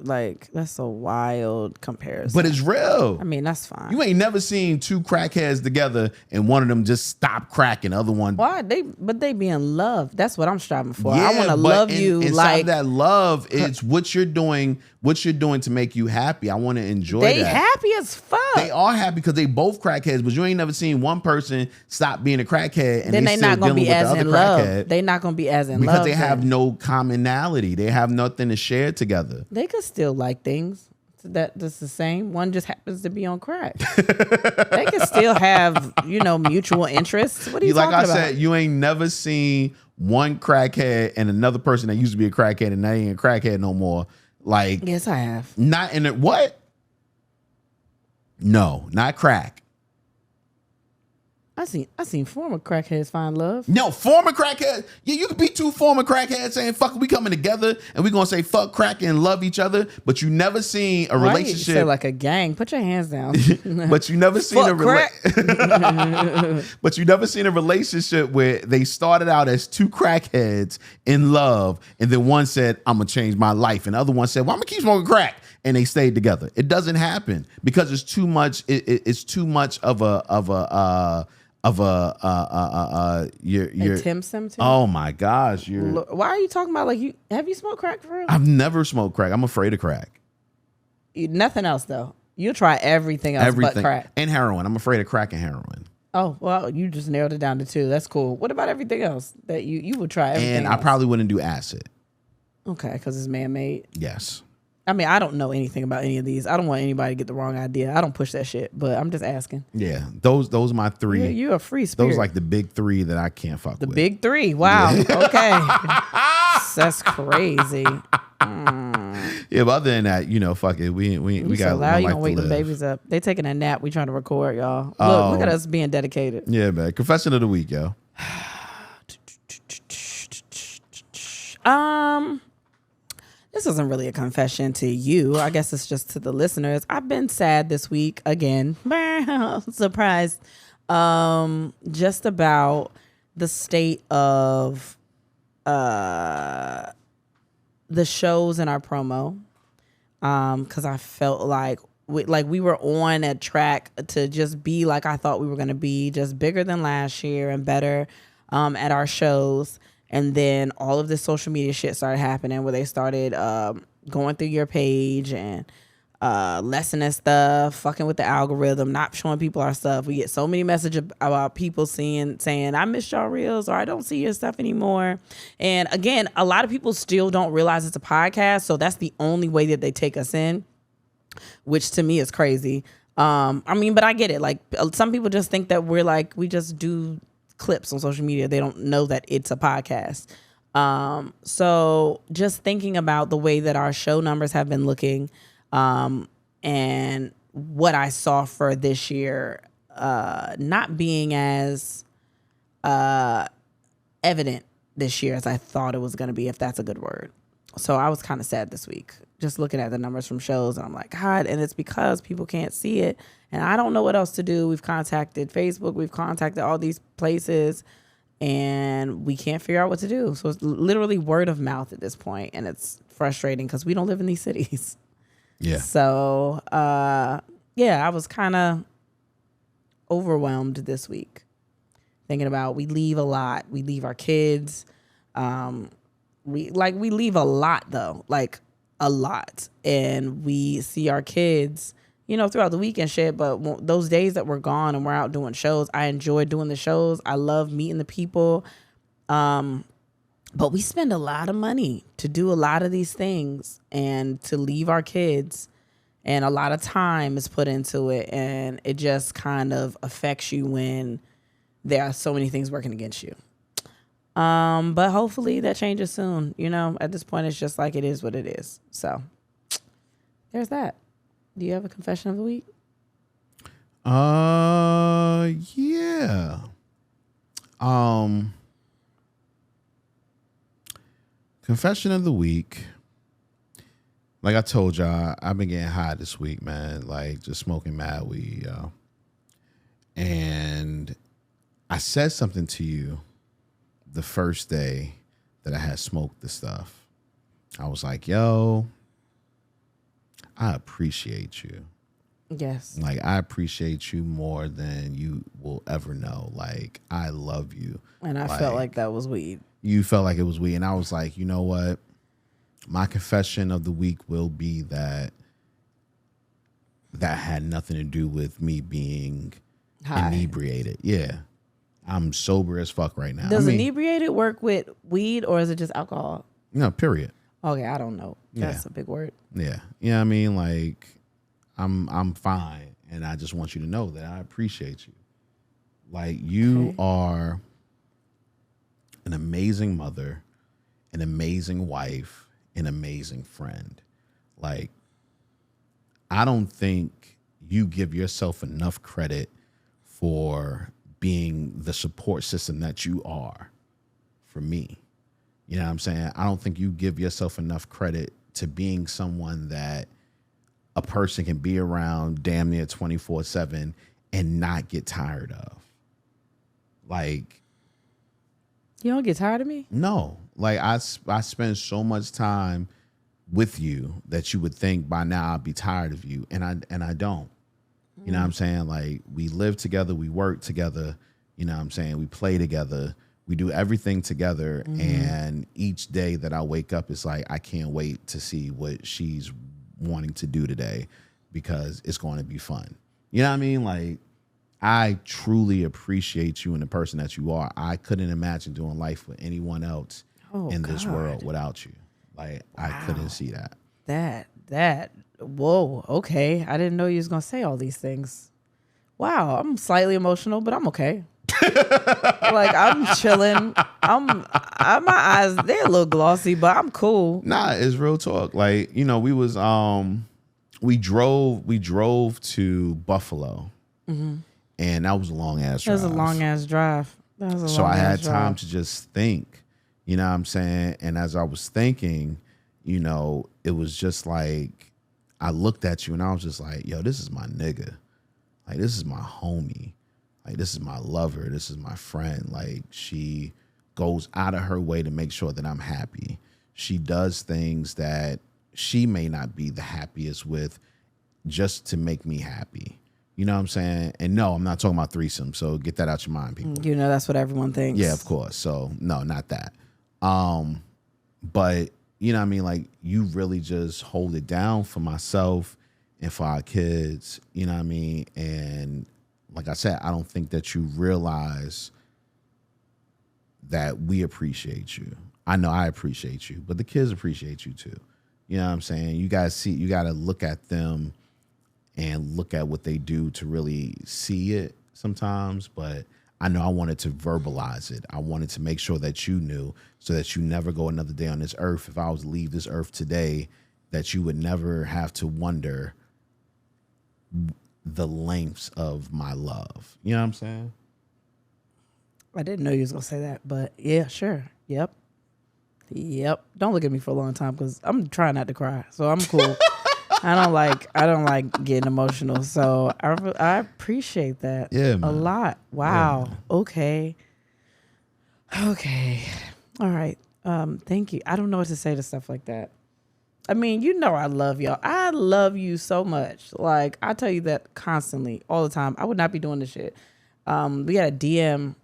Like that's a wild comparison. But it's real. I mean, that's fine. You ain't never seen two crackheads together and one of them just stop cracking, the other one. Why? But they be in love. That's what I'm striving for. Yeah, I want to love you. Like that love is what you're doing to make you happy. I want to enjoy that. They happy as fuck. They are happy because they both crackheads, but you ain't never seen one person stop being a crackhead and then they still not gonna be as in love. They not gonna be as in because love they have no commonality. They have nothing to share together. They could still like things that's the same. One just happens to be on crack. They could still have mutual interests. What are you talking about? Like I said, you ain't never seen one crackhead and another person that used to be a crackhead and they ain't a crackhead no more. Like yes, I have. Not in it. What? No, not crack. I seen former crackheads find love. No, former crackheads. Yeah, you could be two former crackheads saying fuck, we coming together and we gonna say fuck crack and love each other. But you never seen a relationship. You say like a gang. Put your hands down. But you never seen But you never seen a relationship where they started out as two crackheads in love, and then one said, "I'm gonna change my life," and the other one said, "Well, I'm gonna keep smoking crack." And they stayed together. It doesn't happen because it's too much. It's too much of a you're Tim Sim. Oh my gosh, why are you talking about have you smoked crack for real? I've never smoked crack. I'm afraid of crack. Nothing else though. You'll try everything else but crack. And heroin. I'm afraid of crack and heroin. Oh, well, you just narrowed it down to two. That's cool. What about everything else that you would try everything And else? I probably wouldn't do acid. Okay, because it's man-made. Yes. I mean, I don't know anything about any of these. I don't want anybody to get the wrong idea. I don't push that shit, but I'm just asking. Yeah, those are my three. You're a free spirit. Those are like the big three that I can't fuck with. The big three. Wow. Yeah. Okay. That's crazy. Yeah, but other than that, fuck it. We got loud. You gonna wake the babies up? They taking a nap. We trying to record, y'all. Look at us being dedicated. Yeah, man. Confession of the week, yo. This isn't really a confession to you. I guess it's just to the listeners. I've been sad this week again. Surprised. Just about the state of the shows in our promo. Because I felt like we were on a track to just be like I thought we were going to be, just bigger than last year and better at our shows. And then all of this social media shit started happening where they started going through your page and lessening stuff, fucking with the algorithm, not showing people our stuff. We get so many messages about people saying, I miss y'all reels, or I don't see your stuff anymore. And again, a lot of people still don't realize it's a podcast, so that's the only way that they take us in, which to me is crazy. I mean, but I get it. Like, some people just think that we just do clips on social media. They don't know that it's a podcast. So just thinking about the way that our show numbers have been looking, and what I saw for this year, not being as evident this year as I thought it was going to be, if that's a good word. So I was kind of sad this week, just looking at the numbers from shows, and I'm like, God, and it's because people can't see it, and I don't know what else to do. We've contacted Facebook, we've contacted all these places, and we can't figure out what to do. So it's literally word of mouth at this point, and it's frustrating because we don't live in these cities. Yeah. So, I was kind of overwhelmed this week, thinking about we leave a lot. We leave our kids. We leave a lot, though, like a lot. And we see our kids, throughout the week and shit. But those days that we're gone and we're out doing shows, I enjoy doing the shows. I love meeting the people. But we spend a lot of money to do a lot of these things and to leave our kids, and a lot of time is put into it, and it just kind of affects you when there are so many things working against you. But hopefully that changes soon. At this point, it's just like it is what it is. So there's that. Do you have a confession of the week? Yeah. Confession of the week. Like I told y'all, I've been getting high this week, man. Like, just smoking mad weed, y'all. And I said something to you the first day that I had smoked the stuff. I was like, yo, I appreciate you. Yes. Like, I appreciate you more than you will ever know. Like, I love you. And I felt like that was weed. You felt like it was weed. And I was like, you know what? My confession of the week will be that had nothing to do with me being inebriated. Yeah. I'm sober as fuck right now. Does inebriated work with weed, or is it just alcohol? No, period. Okay, I don't know. That's a big word. Yeah. You know what I mean? Like, I'm fine, and I just want you to know that I appreciate you. Like, you are an amazing mother, an amazing wife, an amazing friend. Like, I don't think you give yourself enough credit for being the support system that you are for me. You know what I'm saying? I don't think you give yourself enough credit to being someone that a person can be around damn near 24/7 and not get tired of. Like, you don't get tired of me? No. Like, I spend so much time with you that you would think by now I'd be tired of you, and I don't. You know what I'm saying? Like, we live together, we work together, you know what I'm saying? We play together, we do everything together, and each day that I wake up, it's like I can't wait to see what she's wanting to do today because it's going to be fun. You know what I mean? Like, I truly appreciate you and the person that you are. I couldn't imagine doing life with anyone else in this world without you. Like, wow. I couldn't see that. Whoa, okay. I didn't know you was going to say all these things. Wow, I'm slightly emotional, but I'm okay. Like, I'm chilling. My eyes, they're a little glossy, but I'm cool. Nah, it's real talk. Like, we was, we drove to Buffalo. Mm-hmm. And that was a long ass drive. That was a long ass drive. So I had time to just think, you know what I'm saying? And as I was thinking, it was just like, I looked at you and I was just like, yo, this is my nigga. Like, this is my homie. Like, this is my lover. This is my friend. Like, she goes out of her way to make sure that I'm happy. She does things that she may not be the happiest with just to make me happy. You know what I'm saying? And no, I'm not talking about threesome. So get that out your mind, people. That's what everyone thinks. Yeah, of course. So no, not that. But you know what I mean? Like, you really just hold it down for myself and for our kids, you know what I mean? And like I said, I don't think that you realize that we appreciate you. I know I appreciate you, but the kids appreciate you too. You know what I'm saying? You got to look at them and look at what they do to really see it sometimes. But I know I wanted to verbalize it. I wanted to make sure that you knew, so that you never go another day on this earth. If I was to leave this earth today, that you would never have to wonder the lengths of my love. You know what I'm saying? I didn't know you was going to say that, but yeah, sure. Yep. Don't look at me for a long time because I'm trying not to cry, so I'm cool. I don't like getting emotional, so I appreciate that a lot. Wow. Yeah. Okay. All right. Thank you. I don't know what to say to stuff like that. I mean, you know I love y'all. I love you so much. Like, I tell you that constantly, all the time. I would not be doing this shit. We had a DM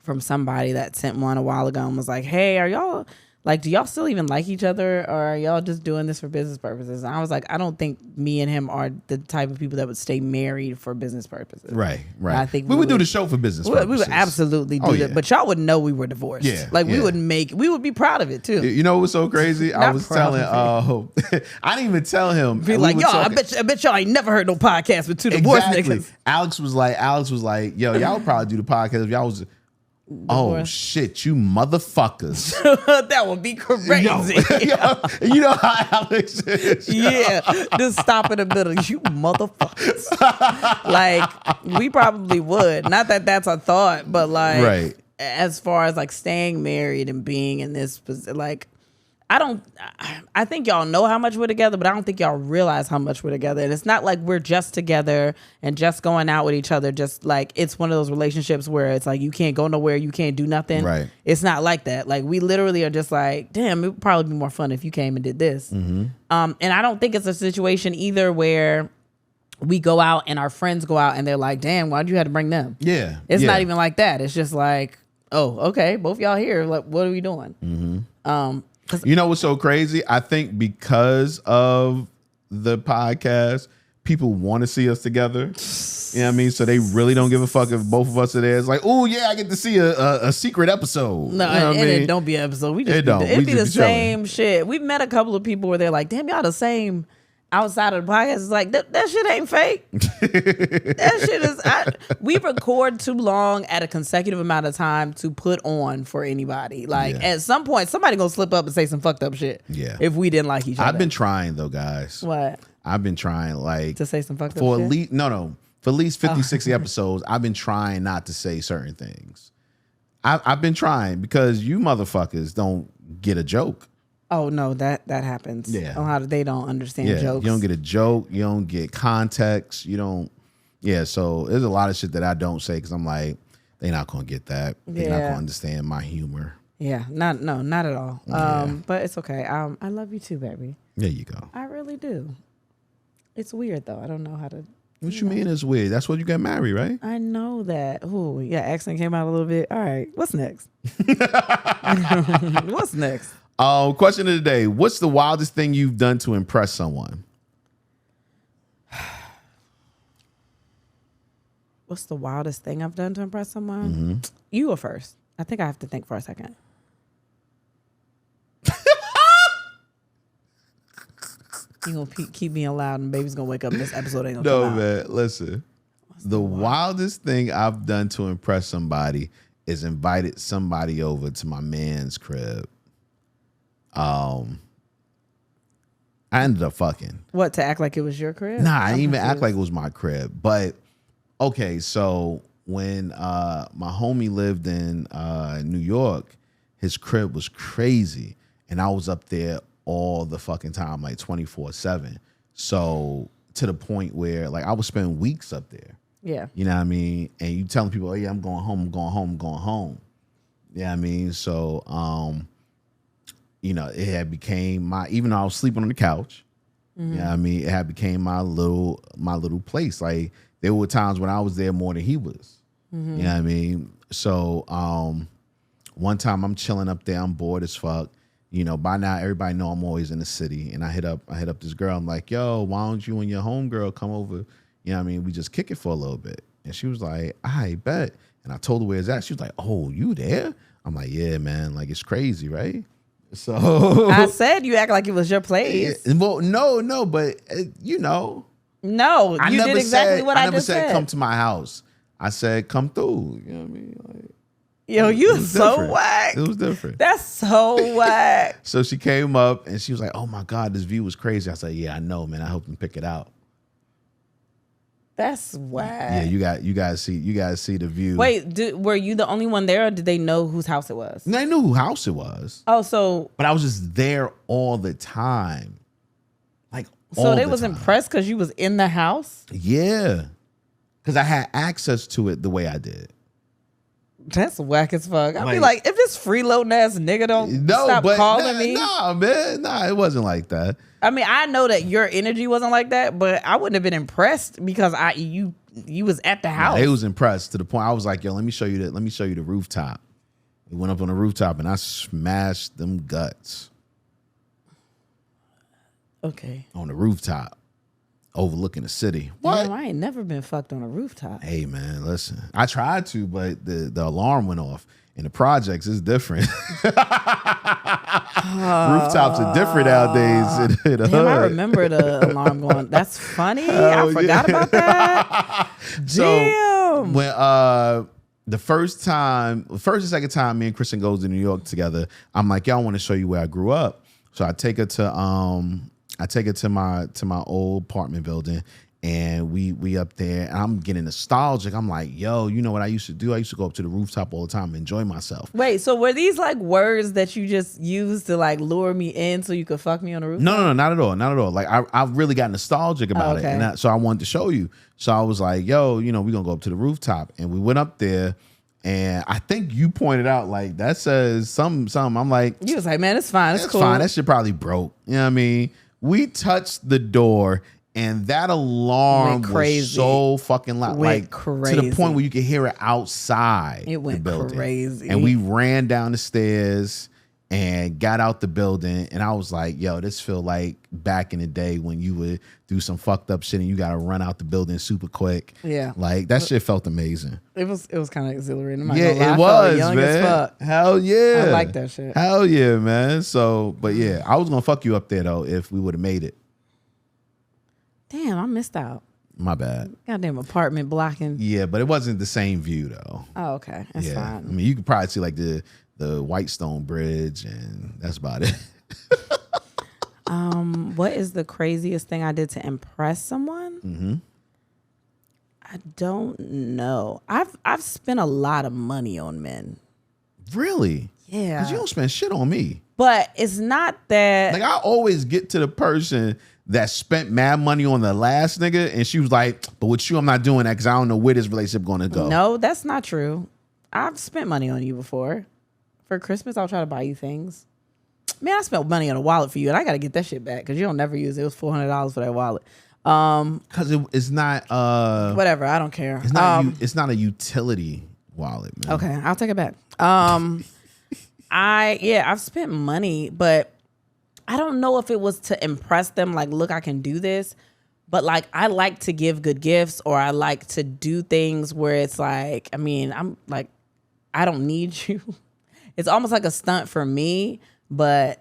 from somebody that sent one a while ago and was like, hey, are y'all, like, do y'all still even like each other, or are y'all just doing this for business purposes? And I was like, I don't think me and him are the type of people that would stay married for business purposes. Right. I think we would do the show for business purposes. We would absolutely do that, but y'all would know we were divorced. Yeah, like we would be proud of it too. You know what's so crazy? I was telling, I didn't even tell him. Be like, yo, I bet y'all ain't never heard no podcast with two divorced niggas. Alex was like, yo, y'all would probably do the podcast if y'all was. Oh shit, you motherfuckers. That would be crazy. You know how Alex is. Yeah, just stop in the middle. You motherfuckers. Like, we probably would. Not that that's a thought, but like, as far as like staying married and being in this position, like, I think y'all know how much we're together, but I don't think y'all realize how much we're together. And it's not like we're just together and just going out with each other. Just like, it's one of those relationships where it's like, you can't go nowhere, you can't do nothing. Right. It's not like that. Like, we literally are just like, damn, it would probably be more fun if you came and did this. Mm-hmm. And I don't think it's a situation either where we go out and our friends go out and they're like, damn, why'd you have to bring them? Yeah. It's not even like that. It's just like, oh, okay, both y'all here. Like, what are we doing? Mm-hmm. You know what's so crazy? I think because of the podcast, people want to see us together. You know what I mean? So they really don't give a fuck if both of us are there. It's like, oh yeah, I get to see a secret episode. No, you know and it don't be an episode. We just it'd be the same shit. We've met a couple of people where they're like, damn, y'all the same outside of the podcast. It's like, that shit ain't fake. That shit is. We record too long at a consecutive amount of time to put on for anybody. Like, at some point, somebody gonna slip up and say some fucked up shit. Yeah. If we didn't like each other. I've been trying though, guys. What? I've been trying, like, to say some fucked up for shit? at least for at least 50, 60 episodes. I've been trying not to say certain things. I've been trying because you motherfuckers don't get a joke. Oh no, that happens. Yeah. On how they don't understand jokes. You don't get a joke. You don't get context. You don't. Yeah. So there's a lot of shit that I don't say because I'm like, they're not gonna get that. They're not gonna understand my humor. Yeah. Not at all. But it's okay. I love you too, baby. There you go. I really do. It's weird though. I don't know how to. What you mean it's weird? That's what you got married, right? I know that. Oh yeah, accent came out a little bit. All right. What's next? What's next? Question of the day. What's the wildest thing you've done to impress someone? What's the wildest thing I've done to impress someone? Mm-hmm. You go first. I think I have to think for a second. You gonna keep being loud and baby's gonna wake up and this episode ain't gonna come out. Man, listen. The wildest thing I've done to impress somebody is invited somebody over to my man's crib. I ended up fucking. What, to act like it was your crib? Nah, I didn't even act like it was my crib. But okay, so when my homie lived in New York, his crib was crazy. And I was up there all the fucking time, like 24/7. So to the point where like I would spend weeks up there. Yeah. You know what I mean? And you telling people, oh yeah, I'm going home, I'm going home, I'm going home. Yeah, I mean, so you know, it had became even though I was sleeping on the couch, you know what I mean, it had became my little place. Like there were times when I was there more than he was. You know what I mean? So one time I'm chilling up there, I'm bored as fuck. by now everybody know I'm always in the city. And I hit up this girl. I'm like, yo, why don't you and your homegirl come over? You know what I mean? We just kick it for a little bit. And she was like, I bet. And I told her where it's at. She was like, oh, you there? I'm like, yeah, man. Like, it's crazy, right? So I said you act like it was your place. Well, no, but No, you did exactly what I just said. I never said come to my house. I said come through. You know what I mean? Like, yo, you so whack. It was different. That's so whack. So she came up and she was like, oh my God, this view was crazy. I said, yeah, I know, man. I helped him pick it out. That's whack. Yeah, you guys see the view. Wait, were you the only one there, or did they know whose house it was? They knew whose house it was. Oh, so but I was just there all the time. Like, so they was impressed because you was in the house? Yeah. Because I had access to it the way I did. That's whack as fuck. I'd be like, if this freeloading ass nigga don't stop calling me. Nah, man. Nah, it wasn't like that. I mean, I know that your energy wasn't like that, but I wouldn't have been impressed because you was at the house. They was impressed to the point I was like, yo, let me show you the rooftop. We went up on the rooftop and I smashed them guts. Okay. On the rooftop. Overlooking the city. What? Damn, I ain't never been fucked on a rooftop. Hey man, listen. I tried to, but the alarm went off. In the projects, it's different. Rooftops are different nowadays. In the Damn, hood. I remember the alarm going. That's funny. I forgot about that. Damn. So when the first and second time me and Kristen goes to New York together, I'm like, yo, I want to show you where I grew up. So I take her to my old apartment building, and we up there, and I'm getting nostalgic. I'm like, yo, you know what I used to do? I used to go up to the rooftop all the time and enjoy myself. Wait, so were these like words that you just used to like lure me in so you could fuck me on the rooftop? No, not at all. Like I really got nostalgic about it, and so I wanted to show you. So I was like, yo, we're gonna go up to the rooftop, and we went up there. And I think you pointed out like that says something. I'm like, you was like, man, it's fine. It's cool. Fine. That shit probably broke. You know what I mean? We touched the door, and that alarm was so fucking loud, to the point where you could hear it outside. It went the building. crazy. And we ran down the stairs and got out the building, and I was like, yo, this feel like back in the day when you would do some fucked up shit and you gotta run out the building super quick. Yeah. Like that shit felt amazing. It was kind of exhilarating. Yeah, it was, young man. As fuck. Hell yeah. I like that shit. Hell yeah, man. So, but yeah, I was gonna fuck you up there though if we would have made it. Damn, I missed out. My bad. Goddamn apartment blocking. Yeah, but it wasn't the same view though. Oh, okay. That's fine. I mean, you could probably see like the Whitestone Bridge, and that's about it. What is the craziest thing I did to impress someone? Mm-hmm. I don't know. I've spent a lot of money on men. Really? Yeah. Because you don't spend shit on me. But it's not that. Like I always get to the person that spent mad money on the last nigga, and she was like, but with you, I'm not doing that because I don't know where this relationship going to go. No, that's not true. I've spent money on you before. For Christmas, I'll try to buy you things. Man, I spent money on a wallet for you, and I got to get that shit back because you don't never use it. It was $400 for that wallet. Because it's not whatever. I don't care. It's not a utility wallet, man. Okay, I'll take it back. I've spent money, but I don't know if it was to impress them. Like, look, I can do this. But like, I like to give good gifts, or I like to do things where it's like, I mean, I'm like, I don't need you. It's almost like a stunt for me, but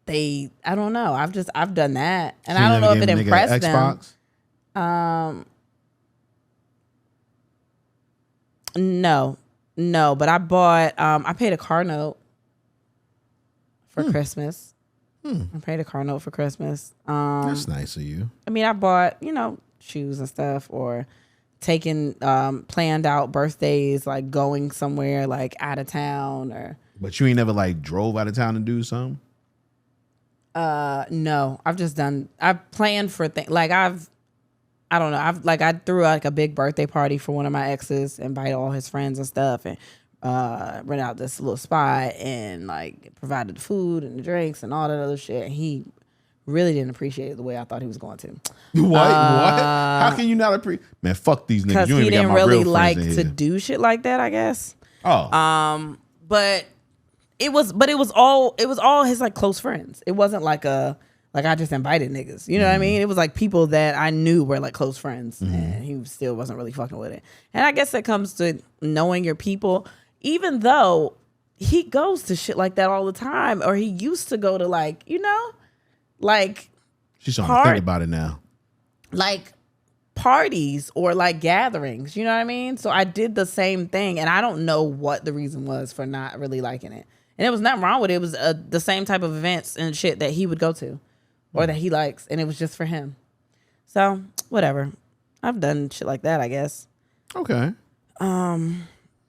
I don't know. I've done that, and so I don't know if it impressed them. No, but I bought. I paid a car note for Christmas. I paid a car note for Christmas. That's nice of you. I mean, I bought shoes and stuff, or taking planned out birthdays, like going somewhere like out of town, or. But you ain't never like drove out of town to do something? No, I've planned for things like I threw like a big birthday party for one of my exes, invited all his friends and stuff, and rent out this little spot and like provided the food and the drinks and all that other shit. And he really didn't appreciate it the way I thought he was going to. What? How can you not appreciate? Man, fuck these niggas. Because he didn't really like to do shit like that, I guess. Oh. But it was all his like close friends. It wasn't like I just invited niggas. You know what I mean? It was like people that I knew were like close friends, and he still wasn't really fucking with it. And I guess that comes to knowing your people, even though he goes to shit like that all the time, or he used to go to like, like she's trying to think about it now. Like parties or like gatherings, you know what I mean? So I did the same thing, and I don't know what the reason was for not really liking it. And there was nothing wrong with it. It was the same type of events and shit that he would go to or that he likes, and it was just for him. So whatever. I've done shit like that, I guess. Okay.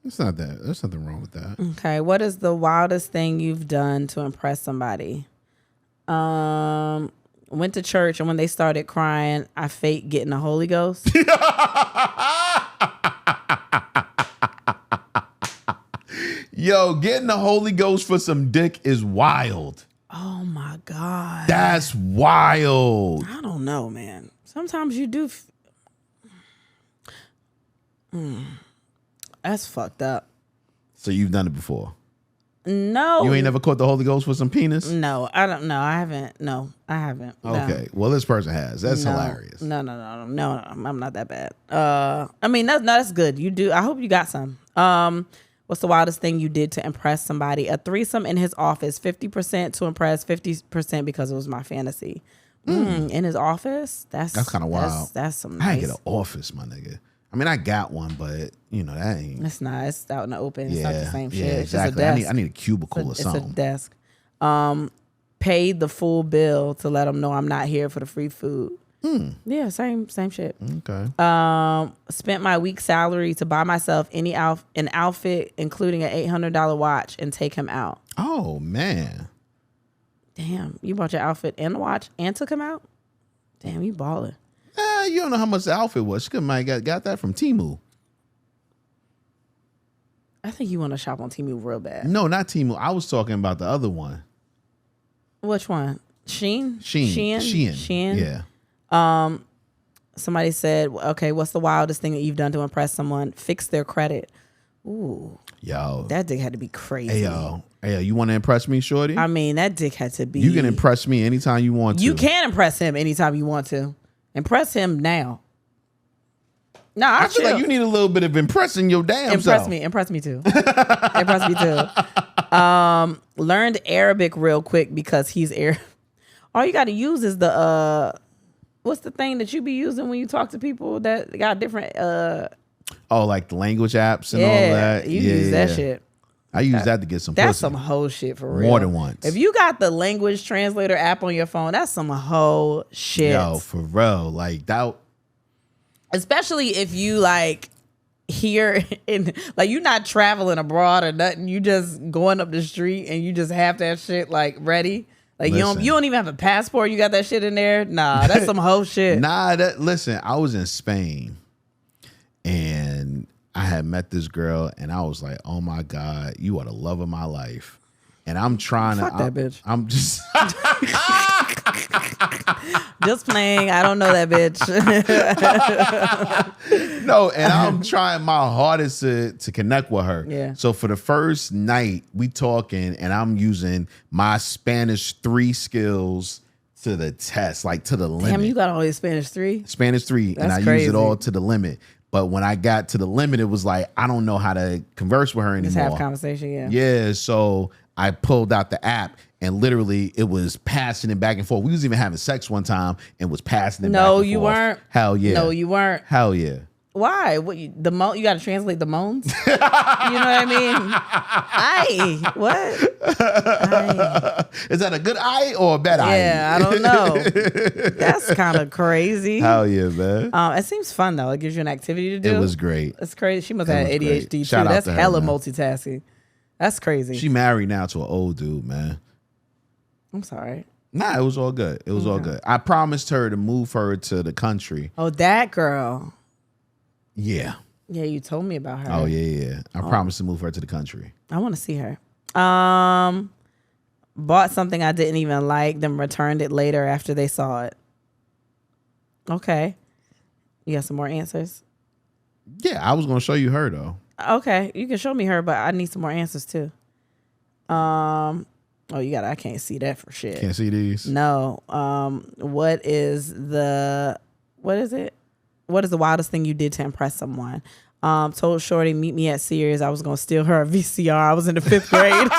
It's not that. There's nothing wrong with that. Okay. What is the wildest thing you've done to impress somebody? Went to church, and when they started crying, I faked getting the Holy Ghost. Yo, getting the Holy Ghost for some dick is wild. Oh my God. That's wild. I don't know, man. Sometimes you do. That's fucked up. So you've done it before? No. You ain't never caught the Holy Ghost for some penis? No, I don't know. I haven't. No, I haven't. Okay. No. Well, this person has. That's hilarious. No, I'm not that bad. I mean, that's good. You do. I hope you got some. What's the wildest thing you did to impress somebody? A threesome in his office, 50% to impress, 50% because it was my fantasy. In his office? That's kind of wild. That's some nice. I ain't get an office, my nigga. I mean, I got one, but that ain't. It's not. It's out in the open. It's not the same shit. Yeah, it's exactly. just a desk. I need a cubicle or something. It's a desk. Paid the full bill to let them know I'm not here for the free food. Yeah, same shit. Okay. Spent my week's salary to buy myself an outfit, including an $800 watch, and take him out. Oh man. Damn, you bought your outfit and the watch and took him out? Damn, you balling. You don't know how much the outfit was. She might got that from Temu. I think you want to shop on Temu real bad. No, not Temu. I was talking about the other one. Which one? Shein? Shein. Yeah. Somebody said, okay, what's the wildest thing that you've done to impress someone? Fix their credit. Ooh. Yo. That dick had to be crazy. Hey, yo, you want to impress me, shorty? I mean, that dick had to be. You can impress me anytime you want to. You can impress him anytime you want to. Impress him now. No, I feel like you need a little bit of impressing your damn self. Impress me too. Impress me too. Learned Arabic real quick because he's Arab. All you got to use is the what's the thing that you be using when you talk to people that got different like the language apps and all that. You use that shit. I use that to get some That's pussy. some whole shit for real. More than once. If you got the language translator app on your phone, that's some whole shit. Yo, for real. Like that. Especially if you like here in like you're not traveling abroad or nothing. You just going up the street and you just have that shit like ready. Like you don't even have a passport. You got that shit in there. Nah, that's some whole shit. Listen, I was in Spain and I had met this girl and I was like, oh my God, you are the love of my life. And I'm trying Fuck that bitch. I'm just just playing. I don't know that bitch. No, and I'm trying my hardest to connect with her. Yeah. So for the first night, we talking and I'm using my Spanish 3 skills to the test, like to the limit. Damn, you got all your Spanish 3? Spanish 3, and I use it all to the limit. But when I got to the limit, it was like, I don't know how to converse with her anymore. Just have conversation, yeah. Yeah, so I pulled out the app and literally it was passing it back and forth. We was even having sex one time and was passing it back and forth. No, you weren't. Hell yeah. No, you weren't. Hell yeah. Why? What you got to translate the moans? You know what I mean? What? Is that a good eye or a bad eye? Yeah, I don't know. That's kind of crazy. Hell yeah, man. It seems fun though. It gives you an activity to do. It was great. It's crazy. She must have ADHD too. Shout out That's to her, hella man. multitasking. That's crazy. She married now to an old dude, man. I'm sorry. Nah, it was all good. It was all good. I promised her to move her to the country. Oh, that girl. Yeah. Yeah, you told me about her. Oh, yeah. I promised to move her to the country. I want to see her. Bought something I didn't even like, then returned it later after they saw it. Okay. You got some more answers? Yeah, I was going to show you her, though. Okay, you can show me her, but I need some more answers, too. I can't see that for shit. Can't see these? No. What is it? What is the wildest thing you did to impress someone? Told Shorty, meet me at Sears. I was going to steal her a VCR. I was in the 5th grade.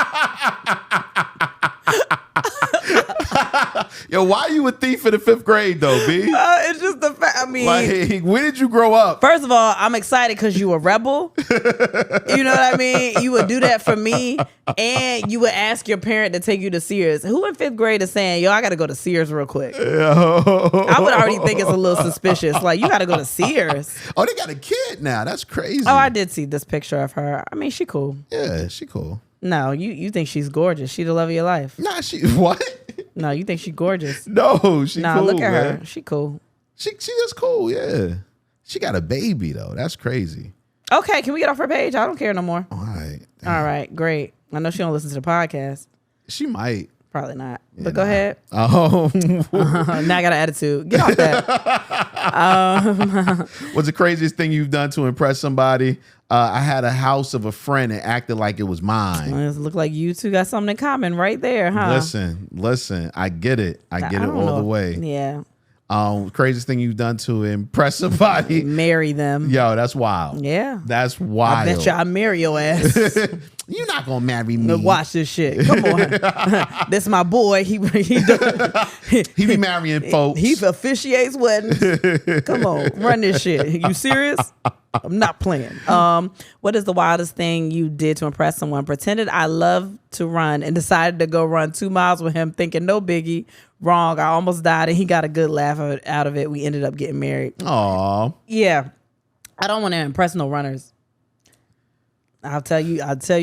Yo, why you a thief in the 5th grade though, B? It's just the fact. I mean, like, when did you grow up? First of all, I'm excited because you a rebel. You know what I mean? You would do that for me, and you would ask your parent to take you to Sears. Who in 5th grade is saying, yo, I got to go to Sears real quick? I would already think it's a little suspicious. Like, you got to go to Sears. Oh, they got a kid now. That's crazy. Oh, I did see this picture of her. I mean, she cool. Yeah, she cool. No, you think she's gorgeous. She the love of your life. Nah, she what? No, you think she gorgeous. No, she cool, look at man. her. She cool. She is cool, yeah. She got a baby, though. That's crazy. Okay, can we get off her page? I don't care no more. All right. Damn. All right, great. I know she don't listen to the podcast. She might. Probably not. Yeah, but go ahead. Oh. Now I got an attitude. Get off that. What's the craziest thing you've done to impress somebody? I had a house of a friend and acted like it was mine. It look like you two got something in common right there, huh? Listen. I get it. I get it all the way. Yeah. Craziest thing you've done to impress somebody? Marry them. Yo, that's wild. Yeah. That's wild. I bet you I'll marry your ass. You're not gonna marry me. Watch this shit. Come on. This my boy. He be marrying folks. He officiates weddings. Come on, run this shit. You serious? I'm not playing. What is the wildest thing you did to impress someone? Pretended I love to run and decided to go run 2 miles with him, thinking no biggie. Wrong. I almost died, and he got a good laugh out of it. We ended up getting married. Aw. Yeah, I don't want to impress no runners. I'll tell you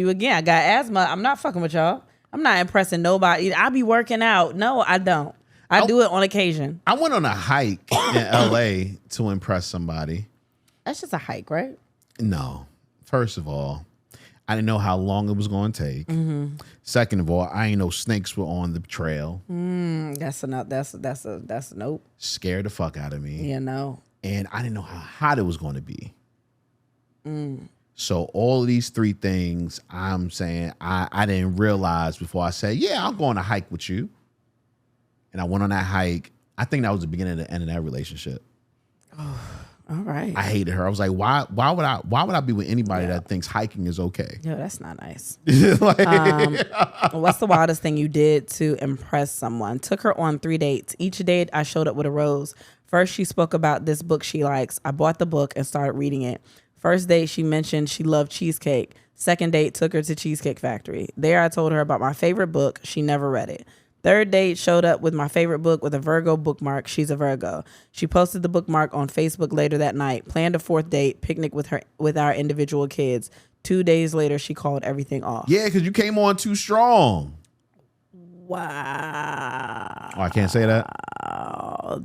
again. I got asthma. I'm not fucking with y'all. I'm not impressing nobody. I be working out. No, I don't. I do it on occasion. I went on a hike in LA to impress somebody. That's just a hike, right? No. First of all, I didn't know how long it was going to take. Mm-hmm. Second of all, I ain't know snakes were on the trail. That's a nope. Scared the fuck out of me. Yeah, no. And I didn't know how hot it was going to be. So all of these 3 things, I'm saying I didn't realize before I said, yeah, I'll go on a hike with you. And I went on that hike. I think that was the beginning of the end of that relationship. All right. I hated her. I was like, why would I be with anybody that thinks hiking is okay? Yo, that's not nice. Like, what's the wildest thing you did to impress someone? Took her on 3 dates. Each date I showed up with a rose. First, she spoke about this book she likes. I bought the book and started reading it. First date, she mentioned she loved cheesecake. Second date, took her to Cheesecake Factory. There, I told her about my favorite book. She never read it. Third date, showed up with my favorite book with a Virgo bookmark. She's a Virgo. She posted the bookmark on Facebook later that night. Planned a 4th date, picnic with our individual kids. 2 days later, she called everything off. yeah, because you came on too strong. Wow. Oh, I can't say that?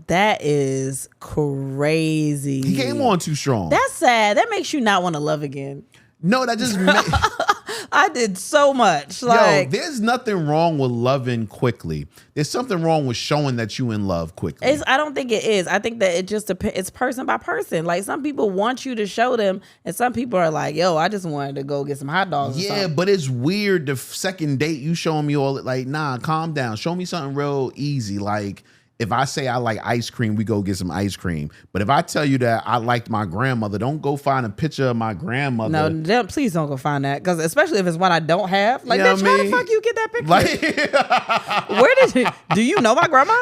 That is crazy. He came on too strong. That's sad. That makes you not want to love again. No, that just I did so much. Yo, Like, there's nothing wrong with loving quickly. There's something wrong with showing that you in love quickly. I don't think it is. I think that it just depends. It's person by person. Like, some people want you to show them, and some people are like, "Yo, I just wanted to go get some hot dogs." Yeah, but it's weird. The second date, you showing me all like, nah, calm down. Show me something real easy. Like, if I say I like ice cream, we go get some ice cream. But if I tell you that I liked my grandmother, don't go find a picture of my grandmother. No, please don't go find that. Because especially if it's one I don't have. Like, You know bitch, what I how mean? the fuck you get that picture? Like, Where did you? Do you know my grandma?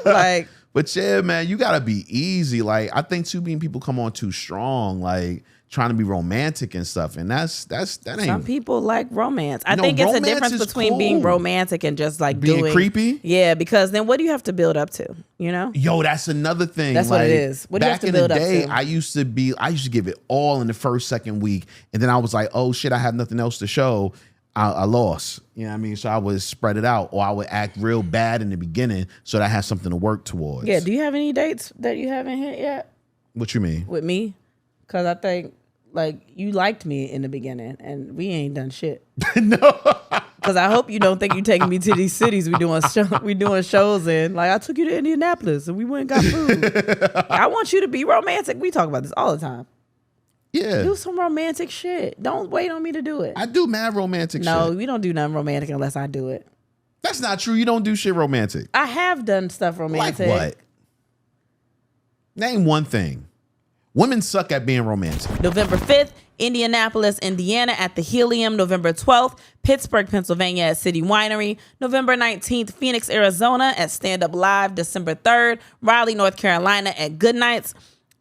Like, but yeah, man, you gotta be easy. Like, I think too many people come on too strong, like trying to be romantic and stuff, and that ain't. some people like romance. I No, think it's a romance difference is between being cool. romantic and just like Being doing creepy? Yeah, because then what do you have to build up to? You know? Yo, that's another thing. That's what it is. What do you have back to build in up the day, to? I used to give it all in the first, second week, and then I was like, oh shit, I have nothing else to show. I lost. You know what I mean? So I would spread it out, or I would act real bad in the beginning so that I have something to work towards. Yeah. Do you have any dates that you haven't hit yet What you mean? with me? Because I think like you liked me in the beginning, and we ain't done shit. No. Because I hope you don't think you taking me to these cities we doing shows in. Like, I took you to Indianapolis and we went and got food. I want you to be romantic. We talk about this all the time. Yeah. Do some romantic shit. Don't wait on me to do it. I do mad romantic shit. No, we don't do nothing romantic unless I do it. That's not true. You don't do shit romantic. I have done stuff romantic. Like what? Name one thing. Women suck at being romantic. November 5th, Indianapolis, Indiana at the Helium. November 12th, Pittsburgh, Pennsylvania at City Winery. November 19th, Phoenix, Arizona at Stand Up Live. December 3rd, Raleigh, North Carolina at Good Nights.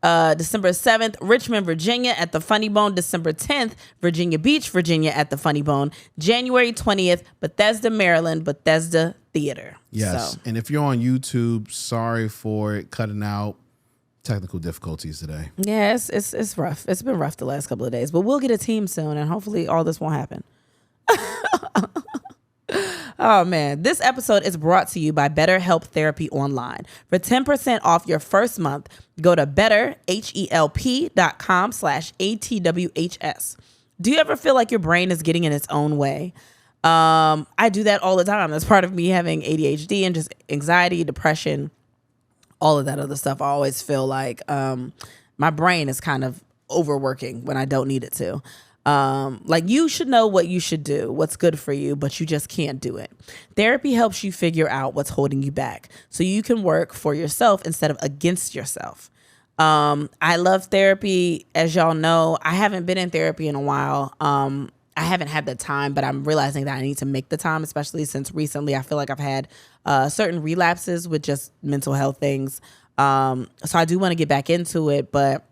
December 7th, Richmond, Virginia at the Funny Bone. December 10th, Virginia Beach, Virginia at the Funny Bone. January 20th, Bethesda, Maryland, Bethesda Theater. Yes. So. And if you're on YouTube, sorry for it cutting out. Technical difficulties today. Yeah, it's rough. It's been rough the last couple of days, but we'll get a team soon, and hopefully all this won't happen. Oh, man. This episode is brought to you by BetterHelp Therapy Online. For 10% off your first month, go to betterhelp.com/ATWHS. Do you ever feel like your brain is getting in its own way? I do that all the time. That's part of me having ADHD and just anxiety, depression, all of that other stuff. I always feel like my brain is kind of overworking when I don't need it to. Like you should know what you should do, what's good for you, but you just can't do it. Therapy helps you figure out what's holding you back so you can work for yourself instead of against yourself. I love therapy. As y'all know, I haven't been in therapy in a while. I haven't had the time, but I'm realizing that I need to make the time, especially since recently I feel like I've had certain relapses with just mental health things. So I do want to get back into it, but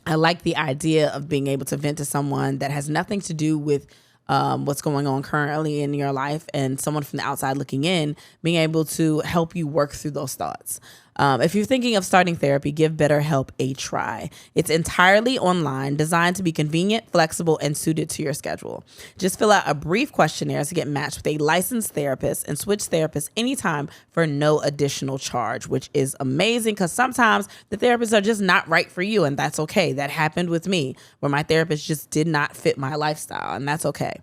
I like the idea of being able to vent to someone that has nothing to do with what's going on currently in your life, and someone from the outside looking in, being able to help you work through those thoughts. If you're thinking of starting therapy, give BetterHelp a try. It's entirely online, designed to be convenient, flexible, and suited to your schedule. Just fill out a brief questionnaire to get matched with a licensed therapist and switch therapists anytime for no additional charge, which is amazing because sometimes the therapists are just not right for you, and that's okay. That happened with me, where my therapist just did not fit my lifestyle, and that's okay.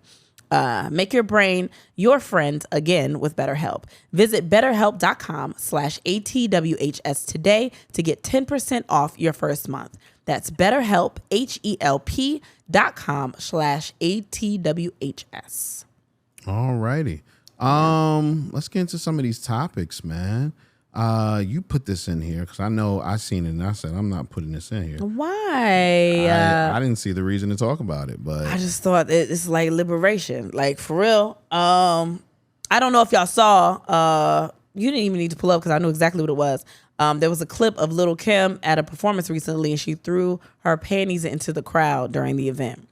Make your brain your friend again with BetterHelp. Visit betterhelp.com/ATWHS today to get 10% off your first month. That's BetterHelp, HELP.com/ATWHS. All righty. Let's get into some of these topics, man. You put this in here because I know I seen it and I said I'm not putting this in here. Why? I didn't see the reason to talk about it, but I just thought it's like liberation, like for real. I don't know if y'all saw. You didn't even need to pull up because I knew exactly what it was. There was a clip of Lil' Kim at a performance recently, and she threw her panties into the crowd during the event.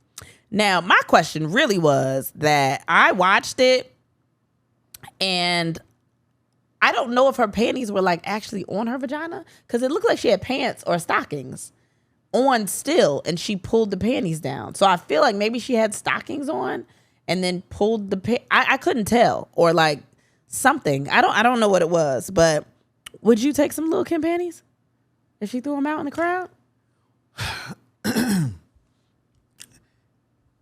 Now, my question really was that I watched it, and I don't know if her panties were like actually on her vagina because it looked like she had pants or stockings on still, and she pulled the panties down. So I feel like maybe she had stockings on and then pulled the I couldn't tell, or like something. I don't know what it was, but would you take some Lil' Kim panties if she threw them out in the crowd?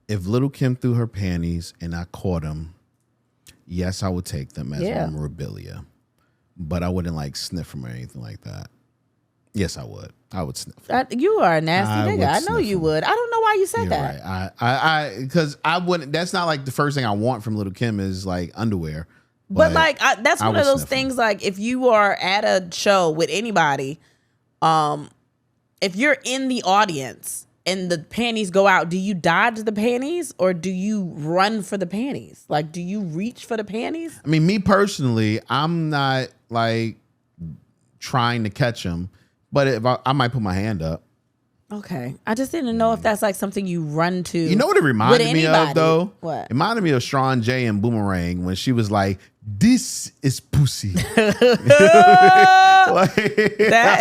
If Lil' Kim threw her panties and I caught them, yes, I would take them as memorabilia. But I wouldn't like sniff them or anything like that. Yes, I would. I would sniff them. You are a nasty nigga. I know you would. I don't know why you said that. Right. Because I wouldn't. That's not like the first thing I want from Lil' Kim is like underwear. But like that's one of those things. Like if you are at a show with anybody, if you're in the audience and the panties go out, do you dodge the panties or do you run for the panties? Like, do you reach for the panties? I mean, me personally, I'm not like trying to catch them, but if I might put my hand up. Okay. I just didn't know if that's like something you run to. You know what it reminded me of though? What? It reminded me of Strong J and Boomerang when she was like, "This is pussy." That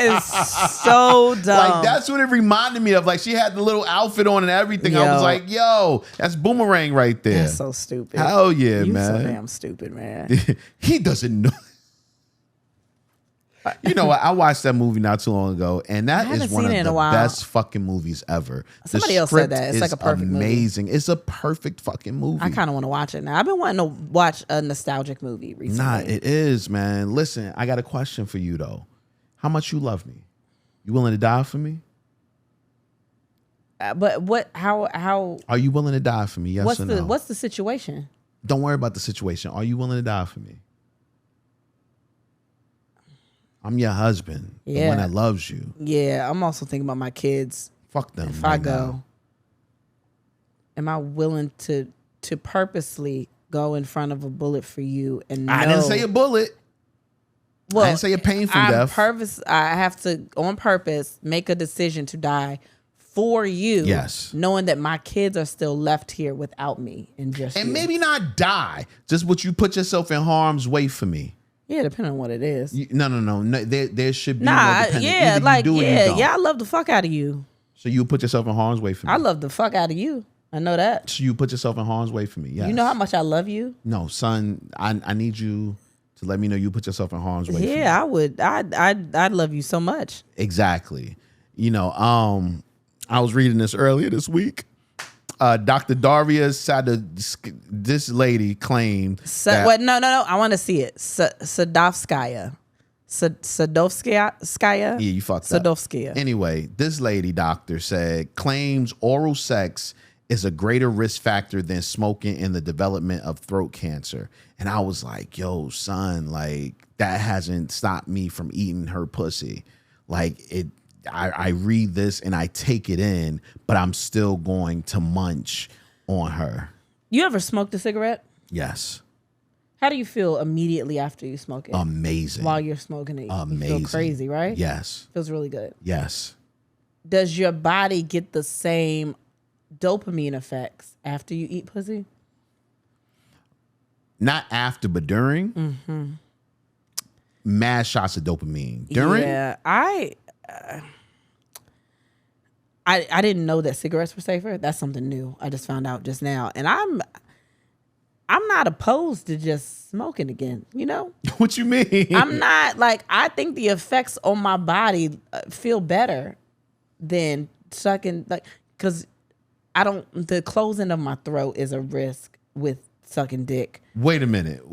is so dumb. Like that's what it reminded me of. Like she had the little outfit on and everything. I was like, yo, that's Boomerang right there. That's so stupid. Hell yeah, you man. So damn stupid, man. He doesn't know. You know what? I watched that movie not too long ago, and that is one of the best fucking movies ever. Somebody else said that. It's like a perfect amazing. movie. It's a perfect fucking movie. I kind of want to watch it now. I've been wanting to watch a nostalgic movie recently. Nah, it is, man. Listen, I got a question for you, though. How much you love me? You willing to die for me? But what? How? Are you willing to die for me? Yes or no? What's the situation? Don't worry about the situation. Are you willing to die for me? I'm your husband, the one that loves you. Yeah, I'm also thinking about my kids. Fuck them. If I go, am I willing to purposely go in front of a bullet for you? And I didn't say a bullet. Well, I didn't say a painful death. I have to, on purpose, make a decision to die for you. Yes. Knowing that my kids are still left here without me and just and you. Maybe not die. Just would you put yourself in harm's way for me? Yeah, depending on what it is. No. There should be no dependent. Yeah, either like you do or you don't. I love the fuck out of you. So you put yourself in harm's way for me. I love the fuck out of you. I know that. So you put yourself in harm's way for me. Yes. You know how much I love you? No, son. I need you to let me know you put yourself in harm's way. For me. Yeah, I would. I'd love you so much. Exactly. I was reading this earlier this week. Dr. Daria this lady claimed that... No. I want to see it. Sadovskaya. Yeah, you fucked up. Sadovskaya. Anyway, this lady doctor claims oral sex is a greater risk factor than smoking in the development of throat cancer. And I was like, yo, son, like that hasn't stopped me from eating her pussy. Like I read this and I take it in, but I'm still going to munch on her. You ever smoked a cigarette? Yes. How do you feel immediately after you smoke it? Amazing. While you're smoking it, amazing. You feel crazy, right? Yes. Feels really good. Yes. Does your body get the same dopamine effects after you eat pussy? Not after, but during. Mm-hmm. Mad shots of dopamine. During? Yeah, I didn't know that cigarettes were safer. That's something new. I just found out just now. And I'm not opposed to just smoking again, you know? What you mean? I'm not, like, I think the effects on my body feel better than sucking, like, because the closing of my throat is a risk with sucking dick. Wait a minute.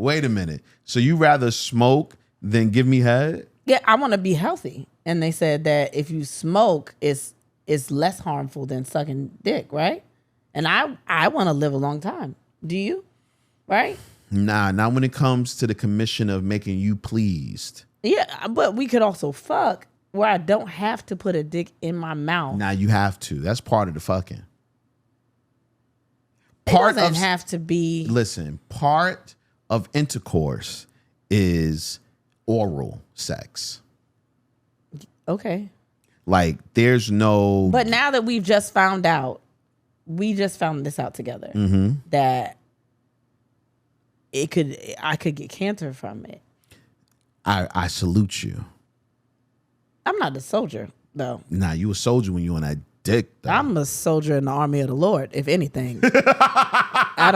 So you rather smoke than give me head? Yeah, I want to be healthy. And they said that if you smoke, it's less harmful than sucking dick, right? And I want to live a long time. Do you? Right? Nah, not when it comes to the commission of making you pleased. Yeah, but we could also fuck where I don't have to put a dick in my mouth. Nah, you have to. That's part of the fucking. It doesn't have to be. Listen, part of intercourse is oral sex. Okay. Like, there's no... But now that we just found this out together, that I could get cancer from it. I salute you. I'm not a soldier, though. Nah, you a soldier when you on that dick, though. I'm a soldier in the army of the Lord, if anything. I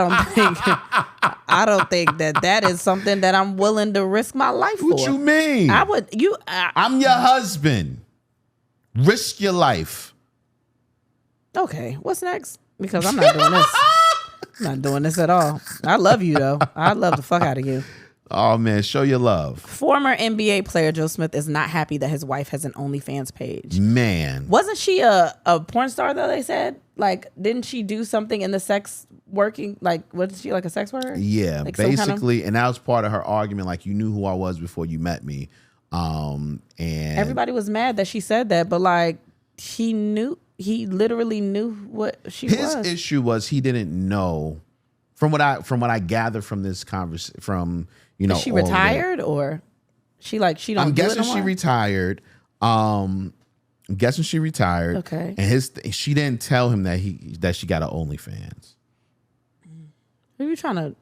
don't think that is something that I'm willing to risk my life for. What you mean? I'm your husband. Risk your life. Okay, what's next? Because I'm not doing this. I'm not doing this at all. I love you, though. I love the fuck out of you. Oh, man, show your love. Former NBA player Joe Smith is not happy that his wife has an OnlyFans page. Man. Wasn't she a porn star, though, they said? Like, didn't she do something in the sex working? Like, wasn't she like a sex worker? Yeah, like basically. And that was part of her argument. Like, you knew who I was before you met me. And everybody was mad that she said that, but like, he literally knew what she was. His issue was he didn't know. From what I gathered from this conversation, from is she retired or she don't? I'm guessing do it no she more? retired. I'm guessing she retired. Okay. And she didn't tell him that she got an OnlyFans. Who are you trying to?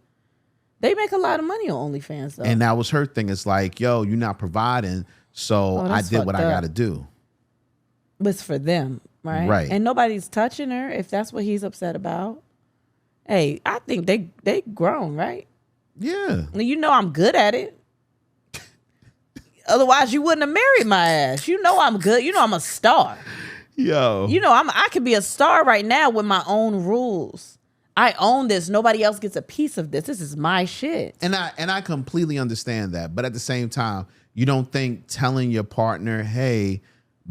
They make a lot of money on OnlyFans though. And that was her thing. It's like, yo, you're not providing, so I did what I got to do. But it's for them, right? Right. And nobody's touching her if that's what he's upset about. Hey, I think they grown, right? Yeah. You know I'm good at it. Otherwise, you wouldn't have married my ass. You know I'm good. You know I'm a star. Yo. You know I could be a star right now with my own rules. I own this. Nobody else gets a piece of this. This is my shit. And I completely understand that. But at the same time, you don't think telling your partner, hey,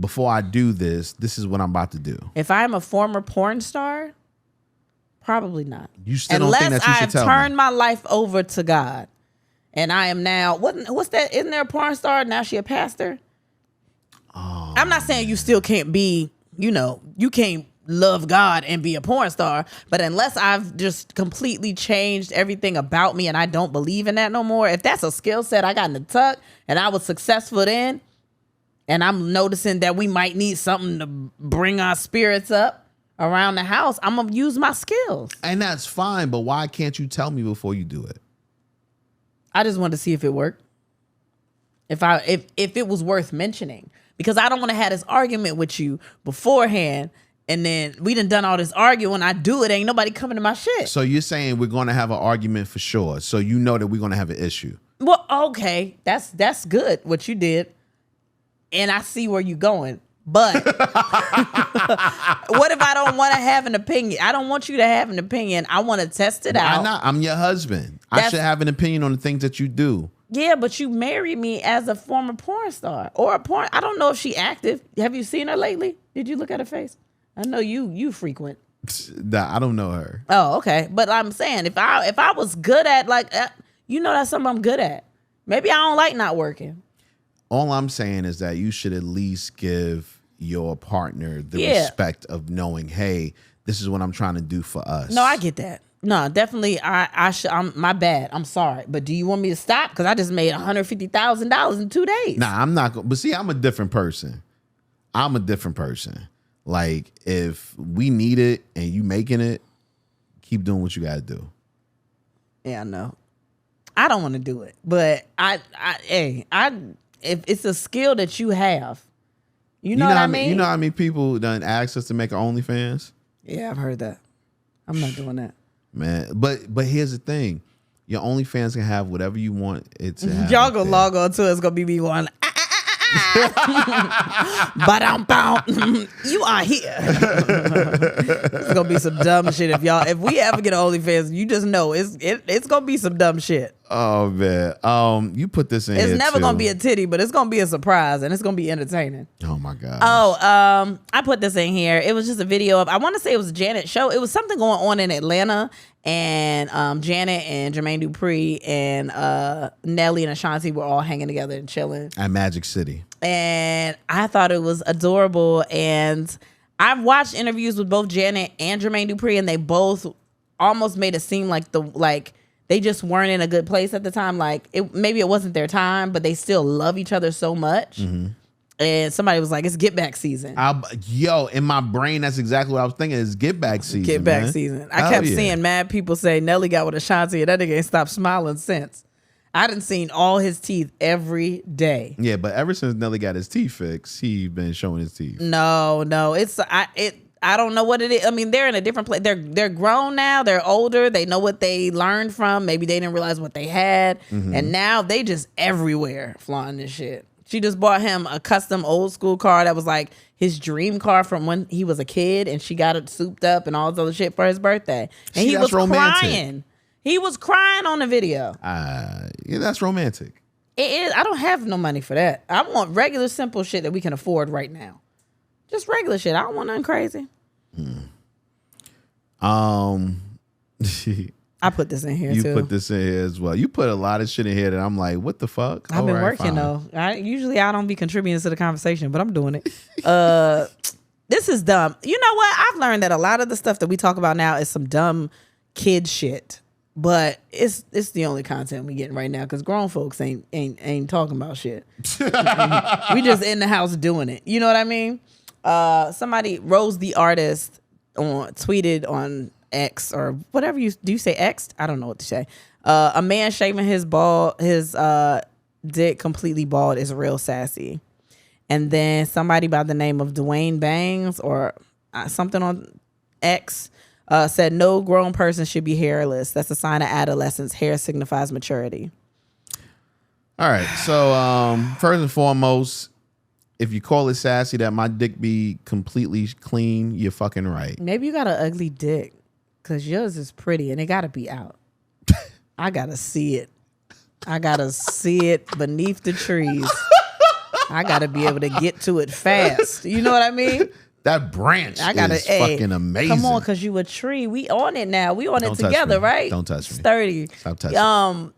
before I do this, this is what I'm about to do. If I'm a former porn star, probably not. You still don't think that you should tell me? Unless I've turned my life over to God, and I am now what's that? Isn't there a porn star now? She a pastor. Oh, I'm not saying you still can't be. You can't love God and be a porn star, but unless I've just completely changed everything about me and I don't believe in that no more, if that's a skill set I got in the tuck and I was successful then, and I'm noticing that we might need something to bring our spirits up around the house, I'm gonna use my skills. And that's fine, but why can't you tell me before you do it? I just wanted to see if it worked. If it was worth mentioning. Because I don't want to have this argument with you beforehand, and then we done all this arguing. I do it, ain't nobody coming to my shit. So you're saying we're going to have an argument for sure. So you know that we're going to have an issue. Well, okay, that's good what you did, and I see where you're going. But what if I don't want to have an opinion? I don't want you to have an opinion. I want to test it out. Why not? I'm your husband. I should have an opinion on the things that you do. Yeah, but you married me as a former porn star or a porn. I don't know if she active. Have you seen her lately? Did you look at her face? I know you frequent. Nah, I don't know her. Oh, okay. But I'm saying if I was good at that's something I'm good at. Maybe I don't like not working. All I'm saying is that you should at least give your partner the respect of knowing, hey, this is what I'm trying to do for us. No, I get that. No, definitely. I'm my bad. I'm sorry, but do you want me to stop? Because I just made $150,000 in 2 days. Nah, I'm not. But see, I'm a different person. Like if we need it and you making it, keep doing what you got to do. Yeah, I know. I don't want to do it, but if it's a skill that you have, you know what I mean. You know how many people done asked us to make an OnlyFans? Yeah, I've heard that. I'm not doing that. Man, but here's the thing. Your OnlyFans can have whatever you want it to have. Y'all gonna log on to it. It's gonna be me going, you are here. It's gonna be some dumb shit. If we ever get an OnlyFans, you just know it's gonna be some dumb shit. Oh man, you put this in. It's here never too. gonna be a titty, but it's gonna be a surprise and it's gonna be entertaining. Oh my god. Oh, I put this in here. It was just a video of. I want to say it was Janet's show. It was something going on in Atlanta, and Janet and Jermaine Dupri and Nelly and Ashanti were all hanging together and chilling at Magic City. And I thought it was adorable. And I've watched interviews with both Janet and Jermaine Dupri, and they both almost made it seem like they just weren't in a good place at the time. Like maybe it wasn't their time, but they still love each other so much. Mm-hmm. And somebody was like, "It's get back season." In my brain, that's exactly what I was thinking. It's get back season. Get back season. I kept seeing mad people say Nelly got with Ashanti, and that nigga ain't stopped smiling since. I done seen all his teeth every day. Yeah, but ever since Nelly got his teeth fixed, he been showing his teeth. No, I don't know what it is. I mean, they're in a different place. They're grown now. They're older. They know what they learned from. Maybe they didn't realize what they had, and now they just everywhere flaunting this shit. She just bought him a custom old school car that was like his dream car from when he was a kid, and she got it souped up and all this other shit for his birthday. And he was crying. He was crying on the video. Yeah, that's romantic. It is. I don't have no money for that. I want regular, simple shit that we can afford right now. Just regular shit. I don't want nothing crazy. I put this in here too. You put this in here as well. You put a lot of shit in here that I'm like, what the fuck? I've been working though. Usually I don't be contributing to the conversation, but I'm doing it. This is dumb. You know what? I've learned that a lot of the stuff that we talk about now is some dumb kid shit. But it's the only content we getting right now because grown folks ain't talking about shit. We just in the house doing it. You know what I mean? Somebody, Rose the artist, tweeted on X or whatever you say X? I don't know what to say. A man shaving his dick completely bald is real sassy. And then somebody by the name of Dwayne Bangs or something on X said no grown person should be hairless. That's a sign of adolescence. Hair signifies maturity. All right. So first and foremost, if you call it sassy that my dick be completely clean, you're fucking right. Maybe you got an ugly dick because yours is pretty and it got to be out. I got to see it. I got to see it beneath the trees. I got to be able to get to it fast. You know what I mean? That branch is fucking amazing. Come on, because you a tree. We on it now. We on it together, right? Don't touch me. Sturdy. Stop touching me.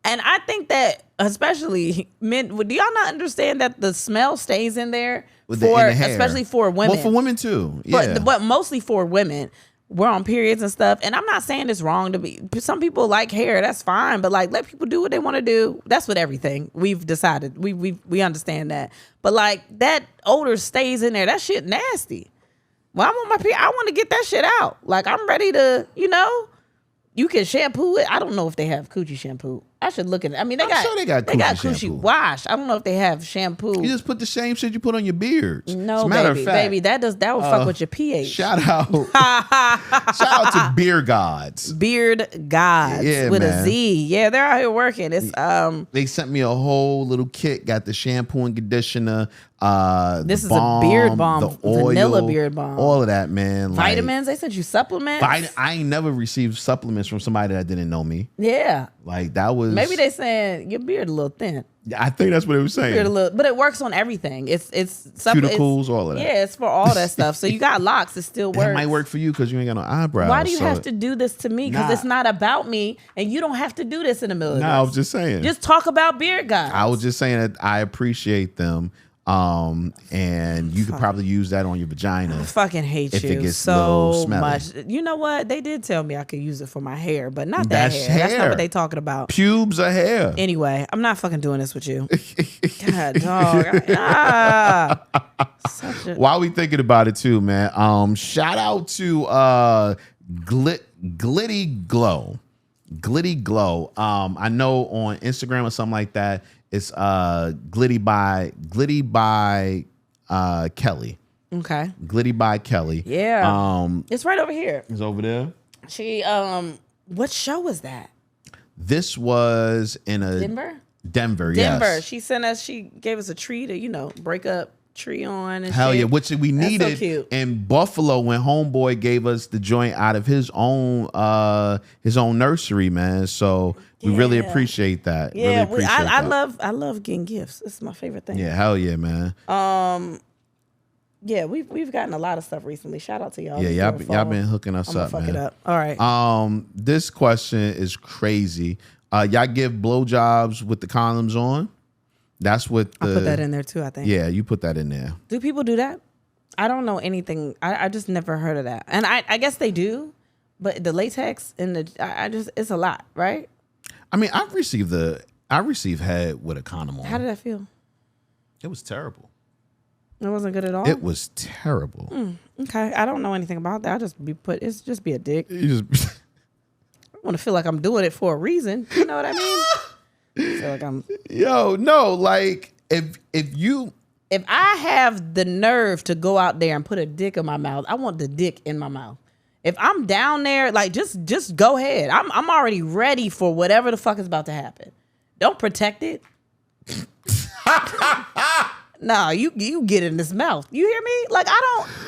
And I think that especially men, do y'all not understand that the smell stays in there especially for women? Well, for women too. Yeah. But mostly for women. We're on periods and stuff. And I'm not saying it's wrong to be. Some people like hair. That's fine. But like, let people do what they want to do. That's with everything. We've decided. We understand that. But like, that odor stays in there. That shit nasty. Well, I'm on my period. I want to get that shit out. Like, I'm ready to, you can shampoo it. I don't know if they have coochie shampoo. I should look at it. I mean, they got coochie wash. I don't know if they have shampoo. You just put the same shit you put on your beards. No, baby, that would fuck with your pH. Shout out to Beard Gods. Beard Gods with a Z. Yeah, they're out here working. It's They sent me a whole little kit. Got the shampoo and conditioner. This is a beard balm, the oil, vanilla beard balm, all of that, man. Vitamins. They sent you supplements. I ain't never received supplements from somebody that didn't know me. Yeah, like that was. Maybe they saying your beard a little thin. I think that's what it was saying. But it works on everything. It's cuticles, all of that. Yeah, it's for all that stuff. So you got locks. It still works. It might work for you because you ain't got no eyebrows. Why do you have to do this to me? Because it's not about me, and you don't have to do this in the middle of this. I was just saying. Just talk about beard guys. I was just saying that I appreciate them. And you could probably use that on your vagina. I fucking hate if you it gets so much. You know what? They did tell me I could use it for my hair, but not that hair. That's not what they talking about. Pubes are hair. Anyway, I'm not fucking doing this with you. God, dog. While we thinking about it too, man. Shout out to Glitty Glow. Glitty Glow. I know on Instagram or something like that. It's Glitty by Kelly. Okay. Glitty by Kelly. Yeah. It's right over here. It's over there. She what show was that? This was in a Denver, yes. She gave us a tree to, break up tree on and hell shit. Yeah, which we needed. So cute. In Buffalo when Homeboy gave us the joint out of his own nursery, man. So we really appreciate that. Yeah, really I love getting gifts. It's my favorite thing. Yeah, hell yeah, man. Yeah, we've gotten a lot of stuff recently. Shout out to y'all. Yeah, y'all been hooking us up, man. Fuck it up. All right. This question is crazy. Y'all give blowjobs with the condoms on? That's what I put that in there too, I think. Yeah, you put that in there. Do people do that? I don't know anything. I just never heard of that. And I guess they do, but the latex and it's a lot, right? I mean, I received head with a condom on. How did that feel? It was terrible. It wasn't good at all? It was terrible. Okay. I don't know anything about that. It's just be a dick. You just I want to feel like I'm doing it for a reason. You know what I mean? I feel like I'm like if I have the nerve to go out there and put a dick in my mouth, I want the dick in my mouth. If I'm down there, like just go ahead. I'm already ready for whatever the fuck is about to happen. Don't protect it. No, you get in this mouth. You hear me? Like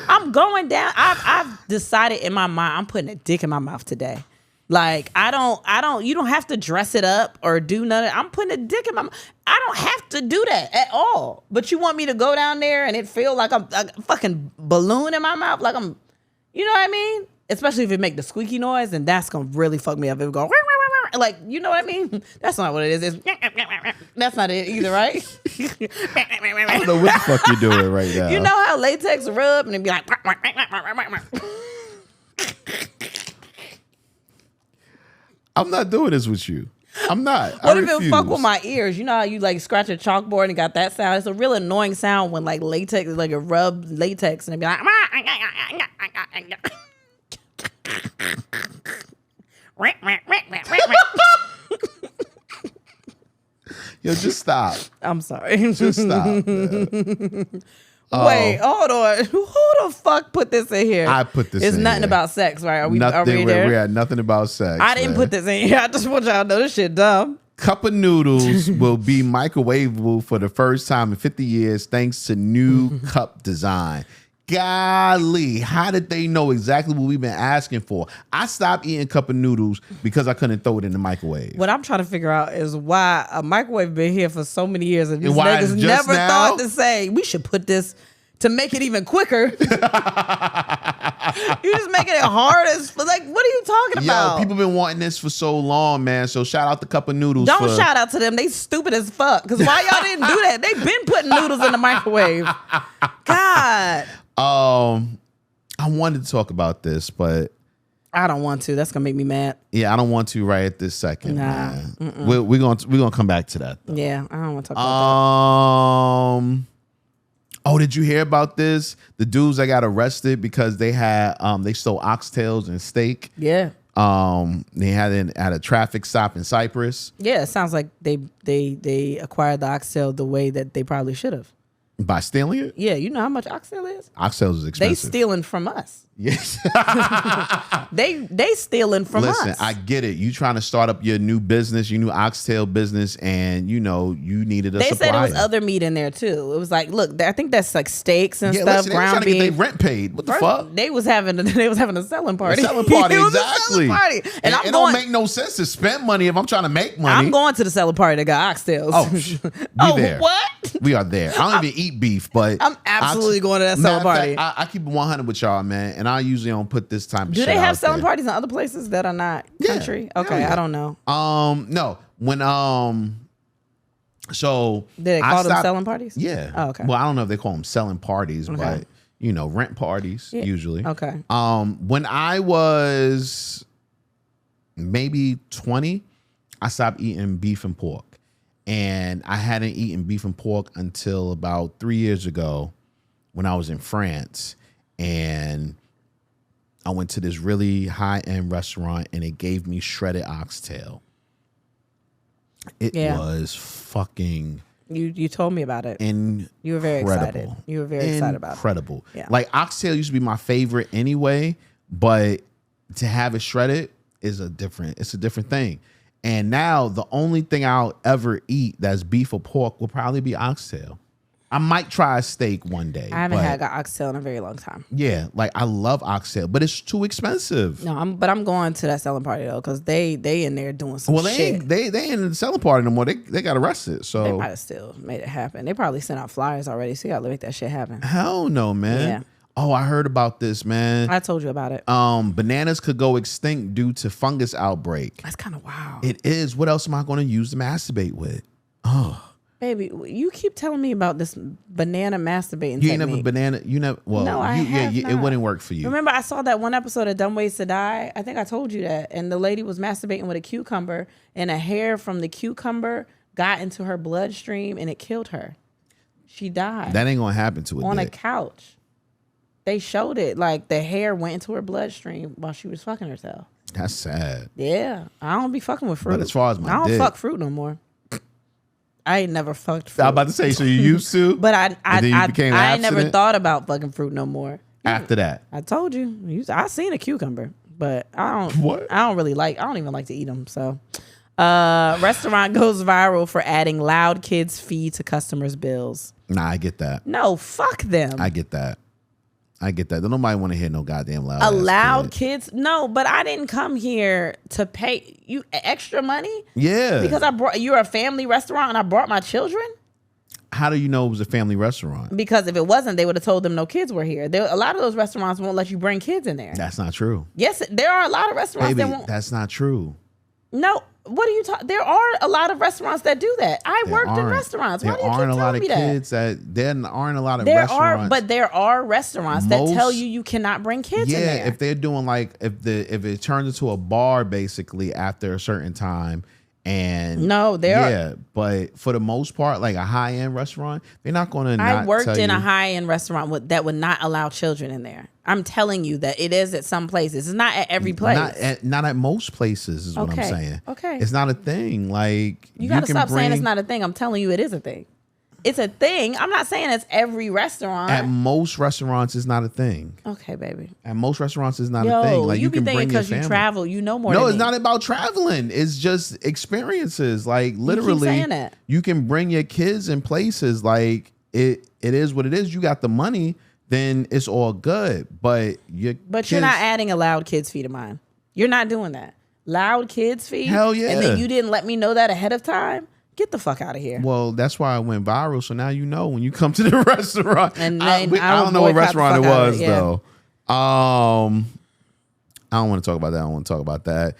I'm going down. I've decided in my mind I'm putting a dick in my mouth today. Like I don't you don't have to dress it up or do nothing. I'm putting a dick in my mouth. I don't have to do that at all. But you want me to go down there and it feel like I'm a fucking balloon in my mouth, like I'm, you know what I mean? Especially if it make the squeaky noise, and that's gonna really fuck me up. It would go like, you know what I mean? That's not what it is. That's not it either, right? I don't know what the fuck you're doing right now. You know how latex rub and it be like. I'm not doing this with you. I'm not. What if it fuck with my ears? You know how you like scratch a chalkboard and it got that sound? It's a real annoying sound when like latex, like a rub latex, and it be like. Yo, just stop. I'm sorry. Just stop. Wait, hold on. Who the fuck put this in here? I put this in here. It's nothing about sex, right? Are we there? We had nothing about sex. I didn't put this in here. I just want y'all to know this shit dumb. Cup of noodles will be microwavable for the first time in 50 years thanks to new cup design. Golly, how did they know exactly what we've been asking for? I stopped eating cup of noodles because I couldn't throw it in the microwave. What I'm trying to figure out is why a microwave been here for so many years and these why niggas just never now? thought to say, we should put this to make it even quicker. You just making it hard as, like, what are you talking about? Yo, people been wanting this for so long, man. So shout out to Cup of Noodles. Don't shout out to them. They stupid as fuck. Because why y'all didn't do that? They been putting noodles in the microwave. God. I wanted to talk about this, but I don't want to. That's gonna make me mad. yeah, I don't want to right at this second. Nah. Man. We're gonna come back to that, though. Yeah, I don't want to talk about that. Oh, did you hear about this? The dudes that got arrested because they had they stole oxtails and steak. Yeah. They had it at a traffic stop in Cyprus. Yeah, it sounds like they acquired the oxtail the way that they probably should have. By stealing it? Yeah, you know how much oxtail is? Oxtails is They expensive. stealing from us. Yes. They stealing from us. Listen, I get it. You trying to start up your new business, your new oxtail business, and you needed a They supplier. said it was other meat in there too. It was like, look, I think that's like steaks and stuff, listen, they was ground trying to get beef. their rent paid. What the First, fuck? They was having a selling party. A selling party, It was a exactly. selling party. And it don't make no sense to spend money if I'm trying to make money. I'm going to the selling party that got oxtails. Oh, we there. What? We are there. I don't even eat beef, but I'm absolutely going to that selling matter of party. fact, I keep it 100 with y'all, man, and I usually don't put this type of Do shit they have out selling there. parties in other places that are not country? Hell Okay, yeah. I don't know. No, when so Did they I call them stopped- selling parties? Yeah. Oh, okay. Well, I don't know if they call them selling parties, Okay. but rent parties usually. Okay. When I was maybe 20, I stopped eating beef and pork. And I hadn't eaten beef and pork until about 3 years ago when I was in France. And I went to this really high-end restaurant and it gave me shredded oxtail. It was fucking You told me about it. incredible. You were very excited. You were very excited about it. Incredible. Yeah. Like oxtail used to be my favorite anyway, but to have it shredded is a different thing. And now the only thing I'll ever eat that's beef or pork will probably be oxtail. I might try a steak one day. I haven't had oxtail in a very long time. Yeah, like I love oxtail, but it's too expensive. No, I'm going to that selling party though, because they in there doing some Well, shit. they ain't in the selling party no more. They got arrested. They So might have still made it happen. They probably sent out flyers already, so you gotta make that shit happen. hell no, man. Yeah. Oh, I heard about this, man. I told you about it. Bananas could go extinct due to fungus outbreak. That's kind of wild. It is. What else am I going to use to masturbate with? Oh, Baby, you keep telling me about this banana masturbating you technique. ain't never banana. You never. Well, No, I have it not. wouldn't work for you. Remember, I saw that one episode of Dumb Ways to Die? I think I told you that. And the lady was masturbating with a cucumber, and a hair from the cucumber got into her bloodstream, and it killed her. She died That ain't gonna happen to on a dick. couch. They showed it. Like, the hair went into her bloodstream while she was fucking herself. That's sad. Yeah. I don't be fucking with fruit. But as far as my I don't dick- fuck fruit no more. I ain't never fucked fruit. I was about to say. So you used to, But And then you became I ain't never abstinent? thought about fucking fruit no more. after that. I told you. I seen a cucumber, but I don't. What? I don't really like. I don't even like to eat them. So, restaurant goes viral for adding loud kids' fee to customers' bills. Nah, I get that. No, fuck them. I get that. Don't nobody want to hear no goddamn loud. A ass loud kid. kids? No, but I didn't come here to pay you extra money Yeah. because you're a family restaurant and I brought my children. How do you know it was a family restaurant? Because if it wasn't, they would have told them no kids were here. A lot of those restaurants won't let you bring kids in there. That's not true. Yes, there are a lot of restaurants Baby, that won't. that's not true. No, what are you talking? There are a lot of restaurants that do that. I There worked in aren't. restaurants. Why There do you keep aren't a lot telling of me that? kids that there aren't a lot of There restaurants. are, but there are restaurants that Most- tell you cannot bring kids in there. if they're doing like if it turns into a bar basically after a certain time. And No, there are- yeah, but for the most part, like a high end restaurant, they're not going to. I worked in you, a high end restaurant that would not allow children in there. I'm telling you that it is at some places. It's not at every place. Not at most places is what I'm Okay, saying. okay. It's not a thing. Like you gotta can stop saying it's bring- not a thing. I'm telling you it is a thing. It's a thing. I'm not saying it's every restaurant. At most restaurants, it's not a thing. Okay, baby. At most restaurants, it's not a Yo, thing. Like you be can thinking bring your because you family. travel, you know more No, than it's me. not about traveling. It's just experiences. Like literally, saying that. you can bring your kids in places. Like it is what it is. You got the money. then it's all good. But you're not adding a loud kids fee to mine. You're not doing that. Loud kids fee? Hell yeah. And then you didn't let me know that ahead of time? Get the fuck out of here. Well, that's why I went viral. So now you know when you come to the restaurant. And I don't know what restaurant it was, though. I don't want to talk about that. I don't want to talk about that.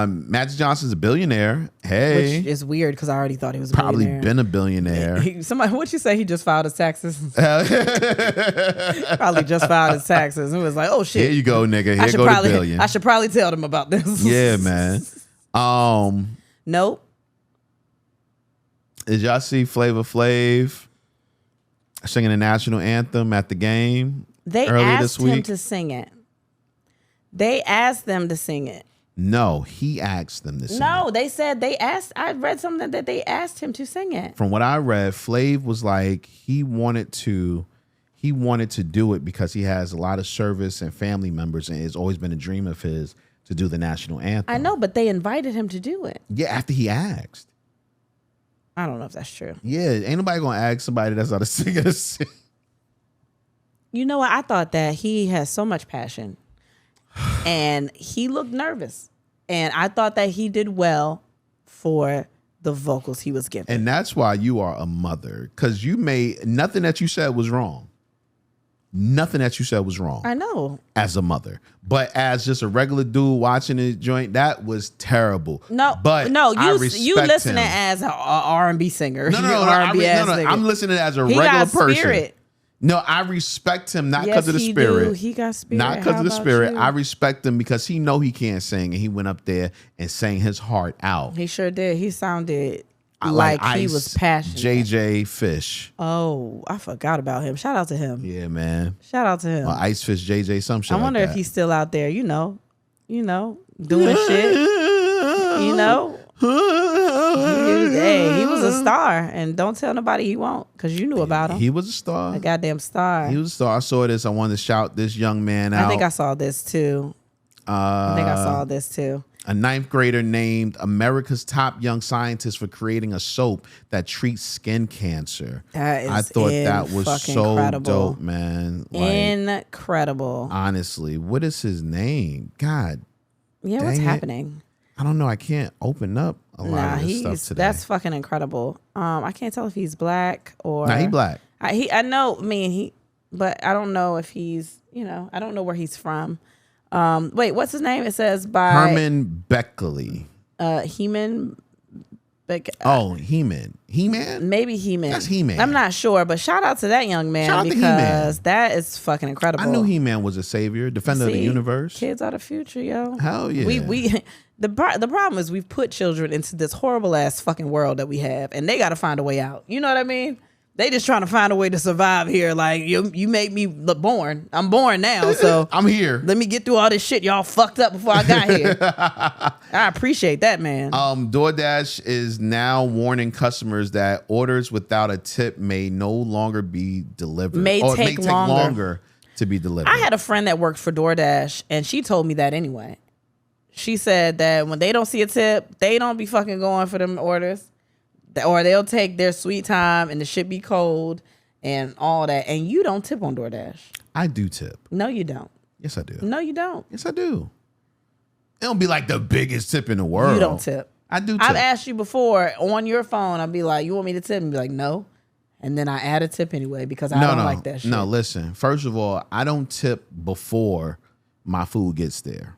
Magic Johnson's a billionaire. Hey. Which is weird because I already thought he was a probably billionaire. Been a billionaire. What'd you say? He just filed his taxes? Probably just filed his taxes. It was like, oh shit. Here you go, nigga. Here go the billion. I should probably tell them about this. Yeah, man. Nope. Did y'all see Flavor Flav singing the national anthem at the game? They earlier this week? Him to sing it. They asked them to sing it. No, he asked them to sing it. No, they said they asked. I read something that they asked him to sing it. From what I read, Flav was like he wanted to do it because he has a lot of service and family members, and it's always been a dream of his to do the national anthem. I know, but they invited him to do it. Yeah, after he asked. I don't know if that's true. Yeah, ain't nobody gonna ask somebody that's not a singer to sing. You know what? I thought that he has so much passion. And he looked nervous. And I thought that he did well for the vocals he was given. And that's why you are a mother. Because you made nothing that you said was wrong. Nothing that you said was wrong. I know. As a mother. But as just a regular dude watching the joint, that was terrible. No, but you listening as an R&B singer. No, I'm listening as a regular person. Spirit. No, I respect him not because of the spirit. He got spirit. Not because of the spirit. I respect him because he know he can't sing, and he went up there and sang his heart out. He sure did. He sounded like he was passionate. JJ Fish. Oh, I forgot about him. Shout out to him. Yeah, man. Shout out to him. Ice Fish JJ, some shit. I wonder like if he's still out there. You know, doing shit. You know. He was a star, and don't tell nobody he won't, because you knew about him. He was a star. A goddamn star. He was a star. I saw this. I wanted to shout this young man out. I think I saw this too. A ninth grader named America's top young scientist for creating a soap that treats skin cancer. I thought that was so incredible. Dope, man. Incredible. Honestly, what is his name? God. Yeah, what's happening? I don't know. I can't open up a lot of this stuff today. That's fucking incredible. I can't tell if he's black or. Nah, he black. I know. But I don't know if he's. I don't know where he's from. Wait, what's his name? It says by Herman Beckley. Heman. He-Man. He-Man? Maybe He-Man. That's He-Man. I'm not sure, but shout out to that young man because that is fucking incredible. I knew He-Man was a savior, defender of the universe. Kids are the future, yo. Hell yeah. The problem is we've put children into this horrible ass fucking world that we have, and they got to find a way out. You know what I mean? They just trying to find a way to survive here. Like, you made me born. I'm born now, so I'm here. Let me get through all this shit y'all fucked up before I got here. I appreciate that, man. DoorDash is now warning customers that orders without a tip may no longer be delivered. May take longer to be delivered. I had a friend that worked for DoorDash, and she told me that anyway. She said that when they don't see a tip, they don't be fucking going for them orders. Or they'll take their sweet time and the shit be cold and all that. And you don't tip on DoorDash. I do tip. No, you don't. Yes, I do. No, you don't. Yes, I do. It don't be like the biggest tip in the world. You don't tip. I do tip. I've asked you before on your phone. I'll be like, you want me to tip? And be like, no. And then I add a tip anyway because I don't like that shit. No, listen. First of all, I don't tip before my food gets there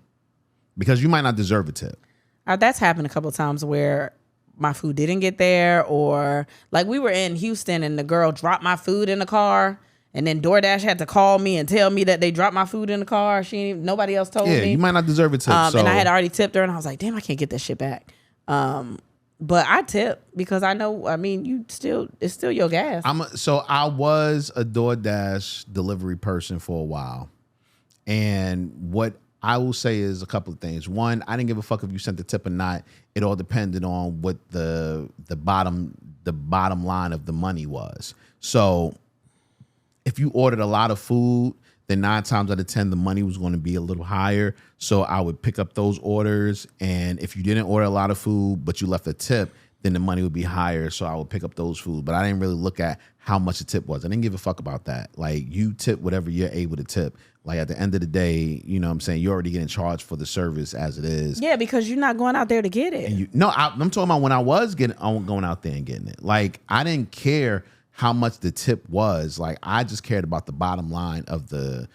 because you might not deserve a tip. That's happened a couple of times where my food didn't get there, or like we were in Houston and the girl dropped my food in the car, and then DoorDash had to call me and tell me that they dropped my food in the car. Nobody else told me. Yeah, you might not deserve a tip. And I had already tipped her, and I was like, damn, I can't get that shit back. But I tip because I know. I mean, it's still your gas. So I was a DoorDash delivery person for a while, and what I will say is a couple of things. One, I didn't give a fuck if you sent the tip or not. It all depended on what the bottom line of the money was. So if you ordered a lot of food, then 9 times out of 10, the money was going to be a little higher. So I would pick up those orders. And if you didn't order a lot of food, but you left a tip, then the money would be higher. So I would pick up those foods. But I didn't really look at how much the tip was. I didn't give a fuck about that. Like, you tip whatever you're able to tip. Like, at the end of the day, you know what I'm saying, you're already getting charged for the service as it is. Yeah, because you're not going out there to get it. I'm talking about when I was going out there and getting it. Like, I didn't care how much the tip was. Like, I just cared about the bottom line of the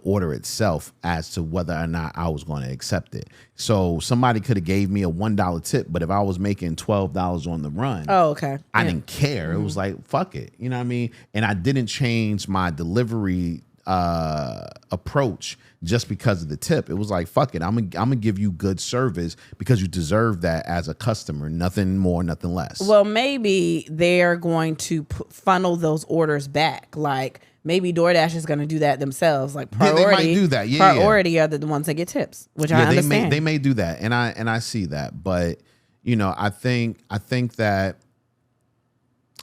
order itself as to whether or not I was going to accept it. So somebody could have gave me a $1 tip, but if I was making $12 on the run, I didn't care. It was like, fuck it. You know what I mean? And I didn't change my delivery approach just because of the tip. It was like, fuck it. I'm gonna give you good service because you deserve that as a customer. Nothing more, nothing less. Well, maybe they're going to funnel those orders back. Like, maybe DoorDash is going to do that themselves. Like, priority, they might do that. Priority are the ones that get tips, which I understand. They may do that, and I see that. But you know, I think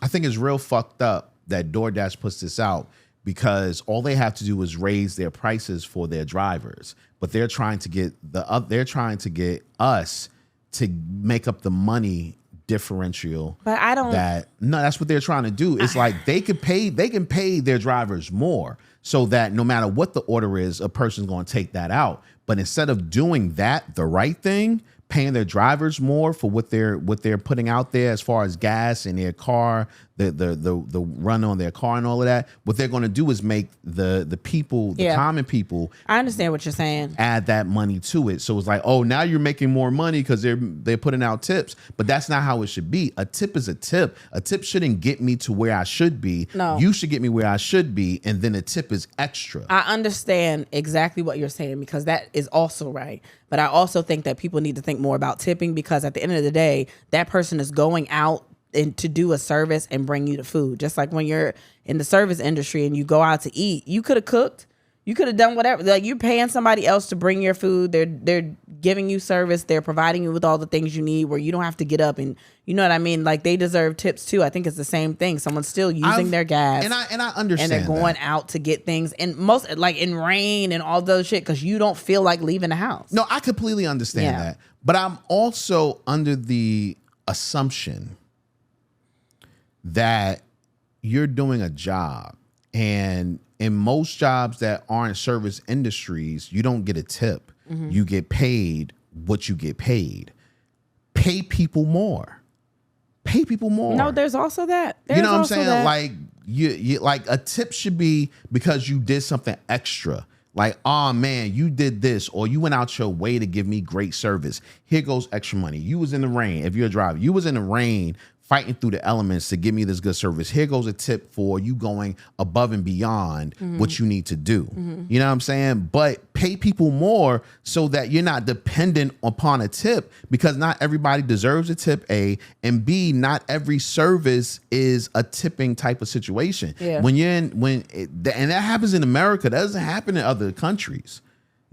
it's real fucked up that DoorDash puts this out, because all they have to do is raise their prices for their drivers, but they're trying to get us to make up the money differential. But I don't. That's what they're trying to do. It's like they can pay their drivers more, so that no matter what the order is, a person's going to take that out. But instead of doing that, the right thing, paying their drivers more for what they're putting out there as far as gas in their car, the run on their car and all of that, what they're going to do is make the people, the common people, I understand what you're saying, add that money to it. So it's like, oh, now you're making more money because they're putting out tips, but that's not how it should be. A tip is a tip. A tip shouldn't get me to where I should be. No, you should get me where I should be, and then a tip is extra. I understand exactly what you're saying, because that is also right. But I also think that people need to think more about tipping, because at the end of the day, that person is going out and to do a service and bring you the food. Just like when you're in the service industry and you go out to eat, you could have cooked, you could have done whatever. Like, you're paying somebody else to bring your food. They're giving you service. They're providing you with all the things you need, where you don't have to get up, and you know what I mean? Like, they deserve tips too. I think it's the same thing. Someone's still using their gas. And I understand. And they're going out to get things, and most, like, in rain and all those shit, because you don't feel like leaving the house. No, I completely understand that. But I'm also under the assumption that you're doing a job, and in most jobs that aren't service industries, you don't get a tip. Mm-hmm. You get paid what you get paid. Pay people more. Pay people more. No, there's also that. You know what I'm saying? That. Like, you like, a tip should be because you did something extra. Like, oh man, you did this, or you went out your way to give me great service. Here goes extra money. You was in the rain. If you're a driver, you was in the rain fighting through the elements to give me this good service. Here goes a tip for you going above and beyond what you need to do. Mm-hmm. You know what I'm saying? But pay people more so that you're not dependent upon a tip, because not everybody deserves a tip, A, and B, not every service is a tipping type of situation. Yeah. And that happens in America. That doesn't happen in other countries.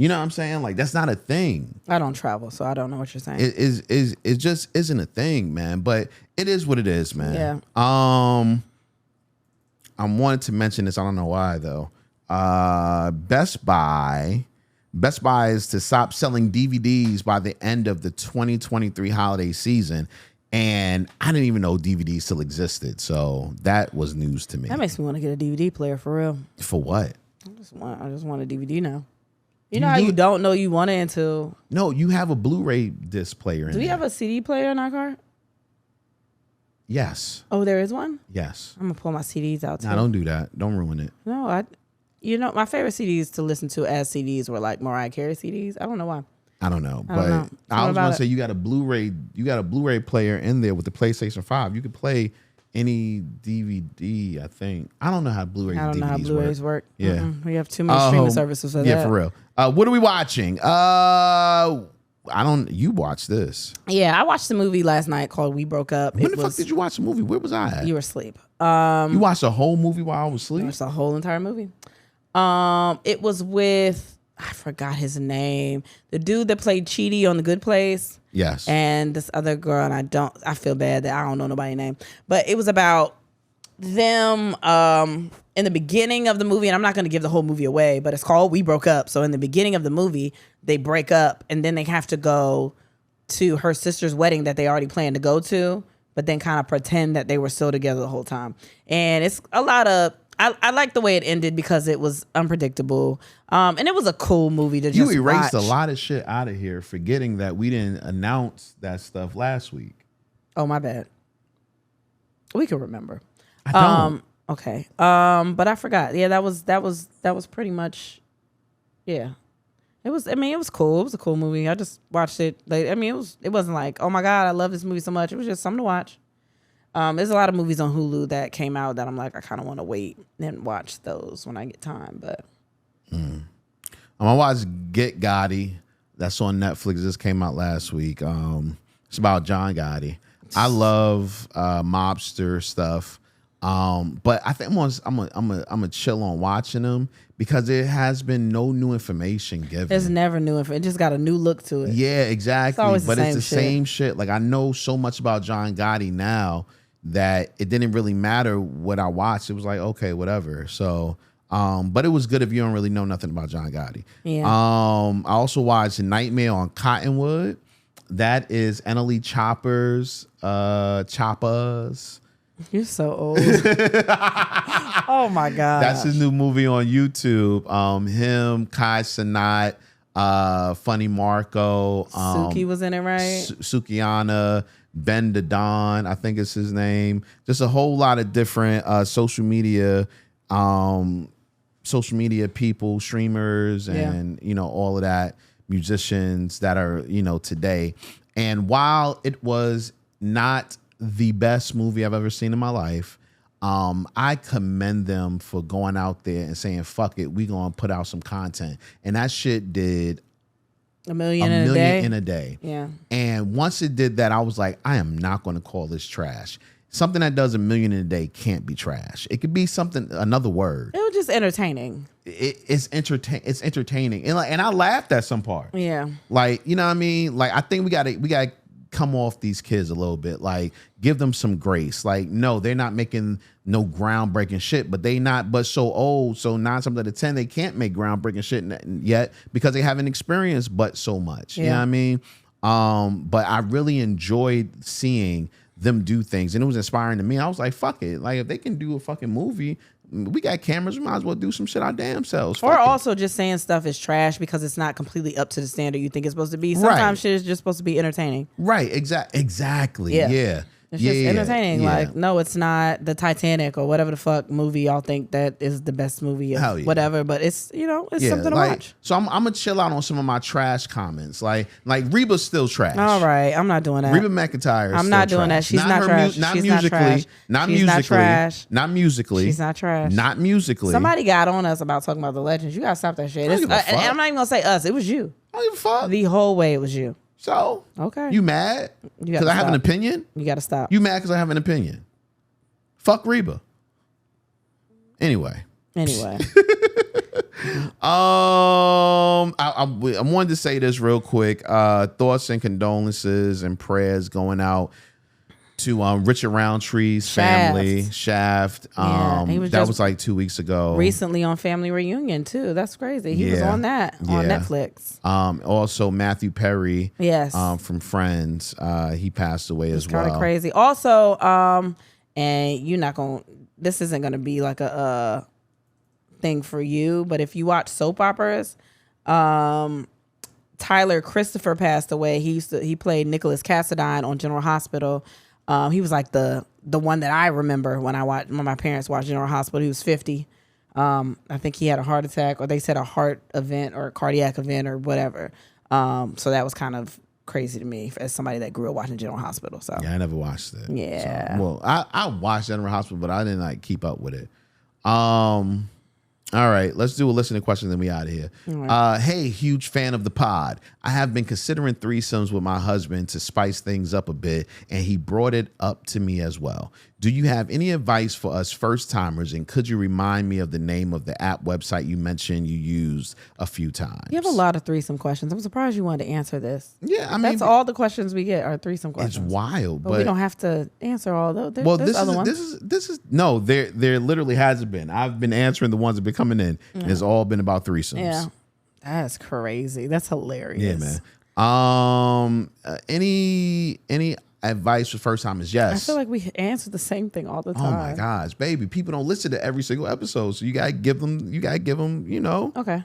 You know what I'm saying? Like, that's not a thing. I don't travel, so I don't know what you're saying. It just isn't a thing, man. But it is what it is, man. Yeah. I wanted to mention this. I don't know why though. Best Buy is to stop selling DVDs by the end of the 2023 holiday season. And I didn't even know DVDs still existed. So that was news to me. That makes me want to get a DVD player for real. For what? I just want a DVD now. You know how you don't know you want it until... No, you have a Blu-ray disc player. Do we have a CD player in our car? Yes. Oh, there is one? Yes. I'm going to pull my CDs out too. No, don't do that. Don't ruin it. No, my favorite CDs to listen to as CDs were like Mariah Carey CDs. I don't know why. I don't know. But I was going to say, you got a Blu-ray player in there with the PlayStation 5. You could play any DVD, I think. I don't know how Blu-rays and DVDs work. I don't know how Blu-rays work. Yeah. We have too many streaming services for that. Yeah, for real. What are we watching? You watched this. Yeah, I watched a movie last night called We Broke Up. When the fuck did you watch the movie? Where was I at? You were asleep. You watched the whole movie while I was asleep? I watched the whole entire movie. It was with, I forgot his name, the dude that played Chidi on The Good Place. Yes. And this other girl, and I feel bad that I don't know nobody's name. But it was about them in the beginning of the movie, and I'm not going to give the whole movie away, but it's called We Broke Up. So in the beginning of the movie, they break up, and then they have to go to her sister's wedding that they already planned to go to, but then kind of pretend that they were still together the whole time. And it's a lot of, I like the way it ended because it was unpredictable. And it was a cool movie to just watch. You erased a lot of shit out of here, forgetting that we didn't announce that stuff last week. Oh, my bad. We can remember. I don't. Okay. But I forgot. Yeah, that was pretty much, yeah. It was cool. It was a cool movie. I just watched it. It wasn't like, oh my God, I love this movie so much. It was just something to watch. There's a lot of movies on Hulu that came out that I'm like, I kind of want to wait and watch those when I get time. But I'm gonna watch Get Gotti. That's on Netflix. This came out last week. It's about John Gotti. I love mobster stuff. But I think I'm gonna chill on watching them because there has been no new information given. There's never new information. It just got a new look to it. Yeah, exactly. It's but it's the same shit. Like I know so much about John Gotti now that it didn't really matter what I watched. It was like, okay, whatever. So, but it was good if you don't really know nothing about John Gotti. Yeah. I also watched Nightmare on Cottonwood. That is Annalie Choppers. You're so old. Oh my God. That's his new movie on YouTube. Him, Kai Cenat, Funny Marco. Suki was in it, right? Sukiana, Ben Dadon, I think is his name. Just a whole lot of different social media people, streamers, and all of that, musicians that are today. And while it was not the best movie I've ever seen in my life, I commend them for going out there and saying, fuck it, we gonna put out some content. And that shit did a million in a day. Yeah. And once it did that, I was like, I am not gonna call this trash. Something that does 1 million in a day can't be trash. It could be something, another word. It was just entertaining. It's entertaining. And I laughed at some part. Yeah. Like, you know what I mean? Like, I think we gotta come off these kids a little bit. Like, give them some grace. Like, no, they're not making no groundbreaking shit, but so old, so 9 times out of 10, they can't make groundbreaking shit yet because they haven't experienced but so much. Yeah. You know what I mean? But I really enjoyed seeing them do things, and it was inspiring to me. I was like, fuck it. Like, if they can do a fucking movie, we got cameras, we might as well do some shit our damn selves. Or also just saying stuff is trash because it's not completely up to the standard you think it's supposed to be. Sometimes shit is just supposed to be entertaining. Right, exactly. Yeah. It's just entertaining. Yeah. Like, no, it's not the Titanic or whatever the fuck movie y'all think that is the best movie of whatever, but it's, it's something to watch. So I'm gonna chill out on some of my trash comments. Like Reba's still trash. All right, I'm not doing that. Reba McEntire. I'm not doing that. She's not trash. Not She's musically. Not trash. Not She's musically. Not trash. Not musically. She's not trash. Not musically. Somebody got on us about talking about the legends. You gotta stop that shit. And I'm not even gonna say us. It was you. I don't give a fuck. The whole way it was you. So okay, you mad because I have an opinion? You gotta stop. You mad because I have an opinion? Fuck Reba. Anyway. I wanted to say this real quick. Thoughts and condolences and prayers going out to Richard Roundtree's family, Shaft. That was like 2 weeks ago. Recently on Family Reunion too. That's crazy. He was on that on Netflix. Also Matthew Perry. Yes. From Friends. He passed away as well. Kind of crazy. Also, and you're not gonna. This isn't gonna be like a thing for you, but if you watch soap operas, Tyler Christopher passed away. He played Nicholas Cassadine on General Hospital. He was like the one that I remember when my parents watched General Hospital. He was 50. I think he had a heart attack, or they said a heart event or a cardiac event or whatever. So that was kind of crazy to me as somebody that grew up watching General Hospital. So yeah, I never watched it. Yeah. So, well, I watched General Hospital, but I didn't keep up with it. All right, let's do a listening question, then we out of here. Right. Hey, huge fan of the pod. I have been considering threesomes with my husband to spice things up a bit, and he brought it up to me as well. Do you have any advice for us first timers, and could you remind me of the name of the app website you mentioned you used a few times? You have a lot of threesome questions. I'm surprised you wanted to answer this. Yeah, I mean, that's all the questions we get are threesome questions. It's wild, but we don't have to answer all those. This is no. There literally hasn't been. I've been answering the ones that have been coming in, and it's all been about threesomes. Yeah, that's crazy. That's hilarious. Yeah, man. Any advice for first time is yes. I feel like we answer the same thing all the time. Oh my gosh, baby. People don't listen to every single episode. So you gotta give them, Okay.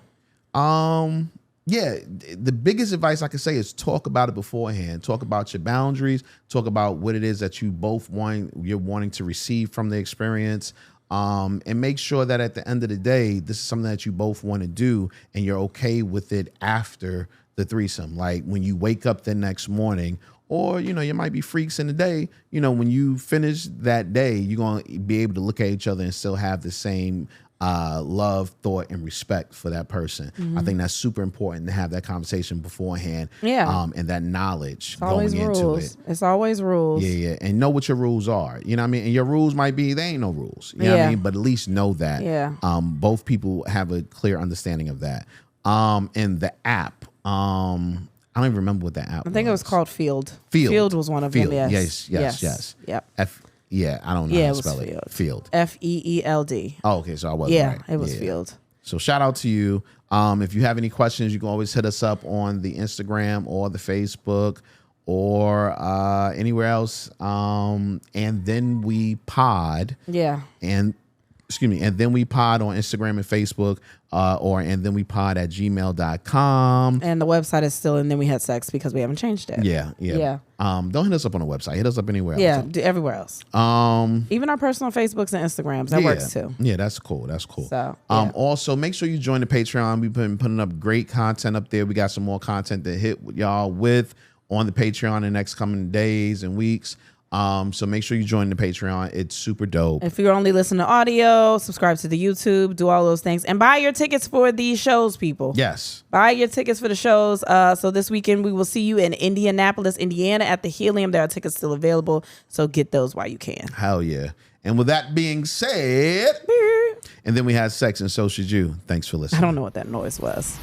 Yeah, the biggest advice I can say is talk about it beforehand. Talk about your boundaries. Talk about what it is that you're wanting to receive from the experience. And make sure that at the end of the day, this is something that you both want to do and you're okay with it after the threesome. Like when you wake up the next morning, or, you might be freaks in the day, when you finish that day, you're going to be able to look at each other and still have the same love, thought, and respect for that person. I think that's super important to have that conversation beforehand. Yeah. And that knowledge going into it. It's always rules. Yeah. And know what your rules are. You know what I mean? And your rules might be, they ain't no rules. You know what I mean? But at least know that. Yeah. Both people have a clear understanding of that. And the app, I don't even remember what the app was. I think it was called Field. Field. Field was one of them, yes. Yep. I don't know how to spell it. Field. Feeld. Oh, okay, so I was right. Yeah, it was Field. So shout out to you. If you have any questions, you can always hit us up on the Instagram or the Facebook or anywhere else. And then we pod. Yeah. And then we pod on Instagram and Facebook, and then we pod at gmail.com. And the website is still And Then We Had Sex because we haven't changed it. Yeah. Don't hit us up on the website. Hit us up anywhere else. Yeah, everywhere else. Even our personal Facebooks and Instagrams. That works too. Yeah, that's cool. So, also, make sure you join the Patreon. We've been putting up great content up there. We got some more content to hit y'all with on the Patreon in the next coming days and weeks. So make sure you join the Patreon. It's super dope. If you're only listening to audio, subscribe to the YouTube, do all those things, and buy your tickets for these shows, people. Yes. Buy your tickets for the shows. So this weekend we will see you in Indianapolis, Indiana at the Helium. There are tickets still available, so get those while you can. Hell yeah. And with that being said, and then we had sex and so should you. Thanks for listening. I don't know what that noise was.